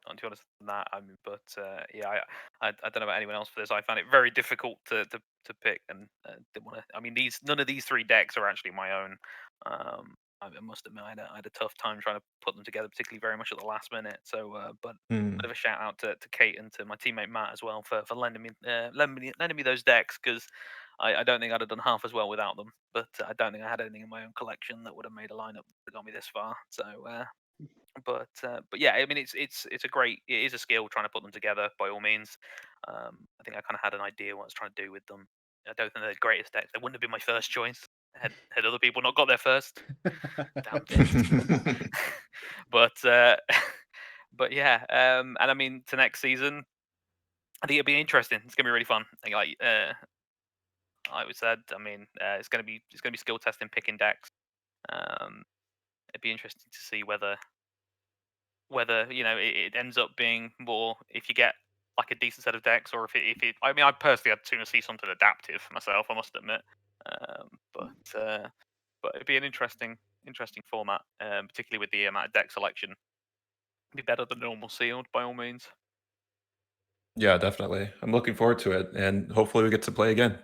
on to be honest than that. I mean, but yeah, I don't know about anyone else for this. I found it very difficult to pick, and didn't want to. I mean, none of these 3 decks are actually my own. I must admit, I had a tough time trying to put them together, particularly very much at the last minute. So, but Mm. bit of a shout out to Kate and to my teammate Matt as well for lending me those decks, because I don't think I'd have done half as well without them. But I don't think I had anything in my own collection that would have made a lineup that got me this far. So but yeah, I mean, it is a skill trying to put them together by all means. I think I kind of had an idea what I was trying to do with them. I don't think they're the greatest decks. They wouldn't have been my first choice. Had other people not got there first. Damn discs. But but yeah, and I mean, to next season, I think it'll be interesting. It's gonna be really fun. I think, like I said, I mean, it's gonna be skill testing, picking decks. Um, it'd be interesting to see whether it ends up being more if you get like a decent set of decks, or if it I mean, I personally I'd sooner see something adaptive myself, I must admit. But it'd be an interesting format, particularly with the amount of deck selection. Be better than normal sealed by all means. Yeah, definitely. I'm looking forward to it, and hopefully we get to play again.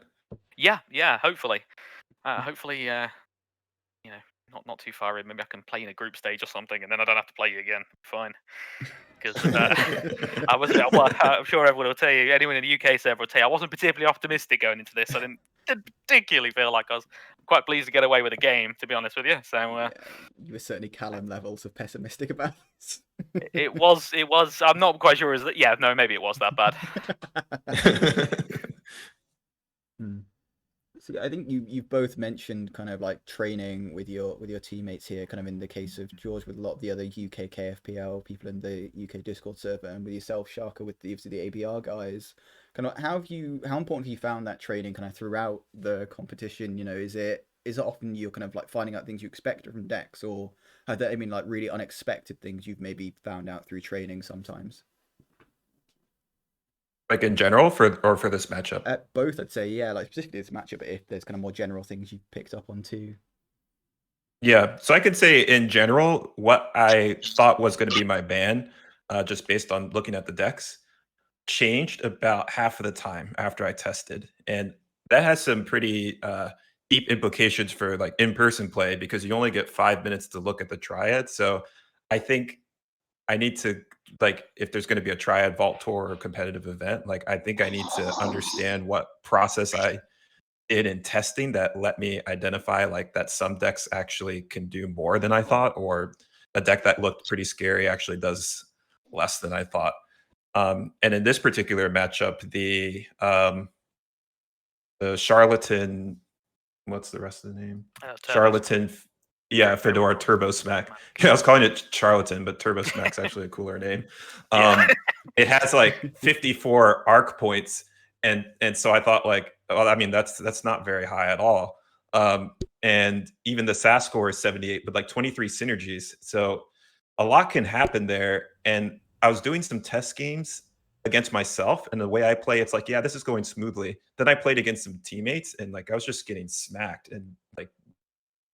Yeah, hopefully. Hopefully, not too far in. Maybe I can play in a group stage or something, and then I don't have to play you again. Fine. Because I wasn't. Well, I'm sure everyone will tell you. Anyone in the UK server will tell you I wasn't particularly optimistic going into this. I didn't particularly feel like I was quite pleased to get away with a game, to be honest with you. So Yeah, you were certainly Callum levels of pessimistic about this. it was. I'm not quite sure. Yeah, no, maybe it was that bad. Hmm. So I think you've both mentioned kind of like training with your teammates here, kind of in the case of George with a lot of the other UK KFPL people in the UK Discord server, and with yourself, Siaka, with the ABR guys. Kind of how important have you found that training kind of throughout the competition? You know, is it often you're kind of like finding out things you expected from decks, or have there been like really unexpected things you've maybe found out through training sometimes? Like in general for this matchup? Both, I'd say, yeah, like specifically this matchup, but if there's kind of more general things you've picked up on too. Yeah, so I could say in general what I thought was going to be my ban, just based on looking at the decks, changed about half of the time after I tested, and that has some pretty deep implications for like in-person play because you only get 5 minutes to look at the triad. So I think I need to, like, if there's going to be a triad vault tour or competitive event, like I think I need to understand what process I did in testing that let me identify like that some decks actually can do more than I thought, or a deck that looked pretty scary actually does less than I thought. And in this particular matchup, the charlatan, what's the rest of the name? Charlatan, yeah, Fedora Turbo Smack. Yeah, I was calling it charlatan, but Turbo Smack's actually a cooler name. It has like 54 arc points, and so I thought like, well, I mean that's not very high at all. And even the SAS score is 78, but like 23 synergies. So a lot can happen there. And I was doing some test games against myself, and the way I play, it's like, yeah, this is going smoothly. Then I played against some teammates, and like I was just getting smacked, and like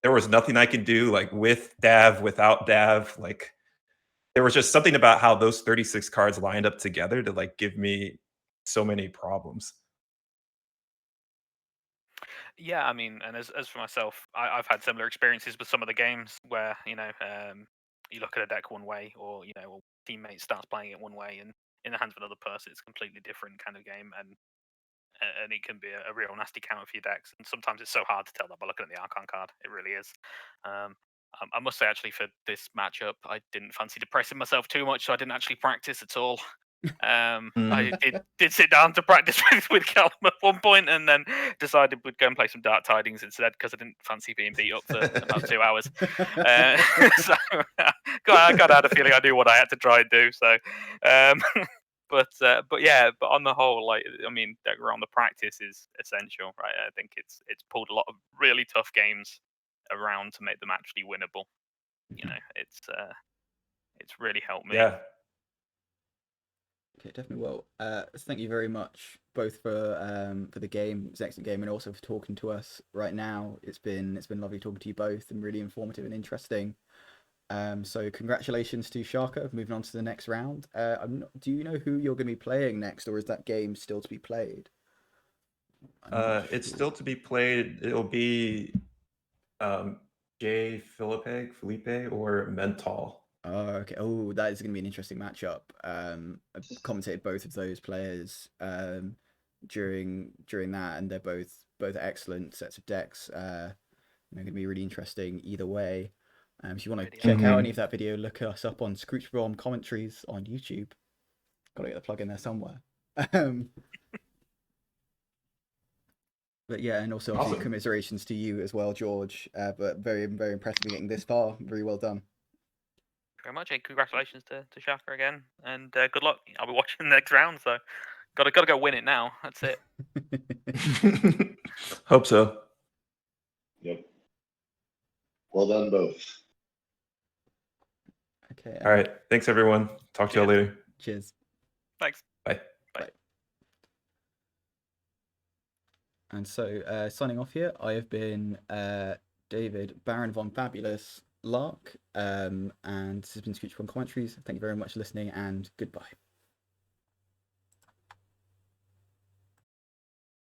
there was nothing I could do, like with Dav, without Dav. Like there was just something about how those 36 cards lined up together to like give me so many problems. Yeah, I mean, and as for myself, I've had similar experiences with some of the games where you look at a deck one way, or a teammate starts playing it one way, and in the hands of another person, it's a completely different kind of game, and it can be a real nasty counter for your decks. And sometimes it's so hard to tell that by looking at the Archon card. It really is. I must say, actually, for this matchup, I didn't fancy depressing myself too much, so I didn't actually practice at all. I did sit down to practice with Callum at one point, and then decided we'd go and play some Dark Tidings instead because I didn't fancy being beat up for about 2 hours. So I kind of had a feeling I knew what I had to try and do. So, but on the whole, like, I mean, don't get me wrong, the practice is essential, right? I think it's pulled a lot of really tough games around to make them actually winnable. It's really helped me. Yeah. Okay, definitely. Well, thank you very much both for the game. It's an excellent game, and also for talking to us right now. It's been lovely talking to you both, and really informative and interesting. So congratulations to Siaka moving on to the next round. Do you know who you're going to be playing next, or is that game still to be played? It's still to be played. It'll be Felipe or Mental. Oh, okay. Oh, that is going to be an interesting matchup. I've commentated both of those players during that, and they're both excellent sets of decks. They're going to be really interesting either way. If you want to check out any of that video, look us up on Bob-Omb commentaries on YouTube. Got to get the plug in there somewhere. But yeah, and also Awesome. commiserations to you as well, George. But very, very impressive in getting this far. Very well done. Very much, and congratulations to Siaka again, and good luck. I'll be watching the next round, so gotta go win it now. That's it. Hope so. Yep. Well done, both. Okay. All right. Thanks, everyone. Talk to y'all later. Cheers. Thanks. Bye. Bye. And so, signing off here, I have been David Baron von Fabulous Lark, and this has been Scooch One Commentaries. Thank you very much for listening, and goodbye.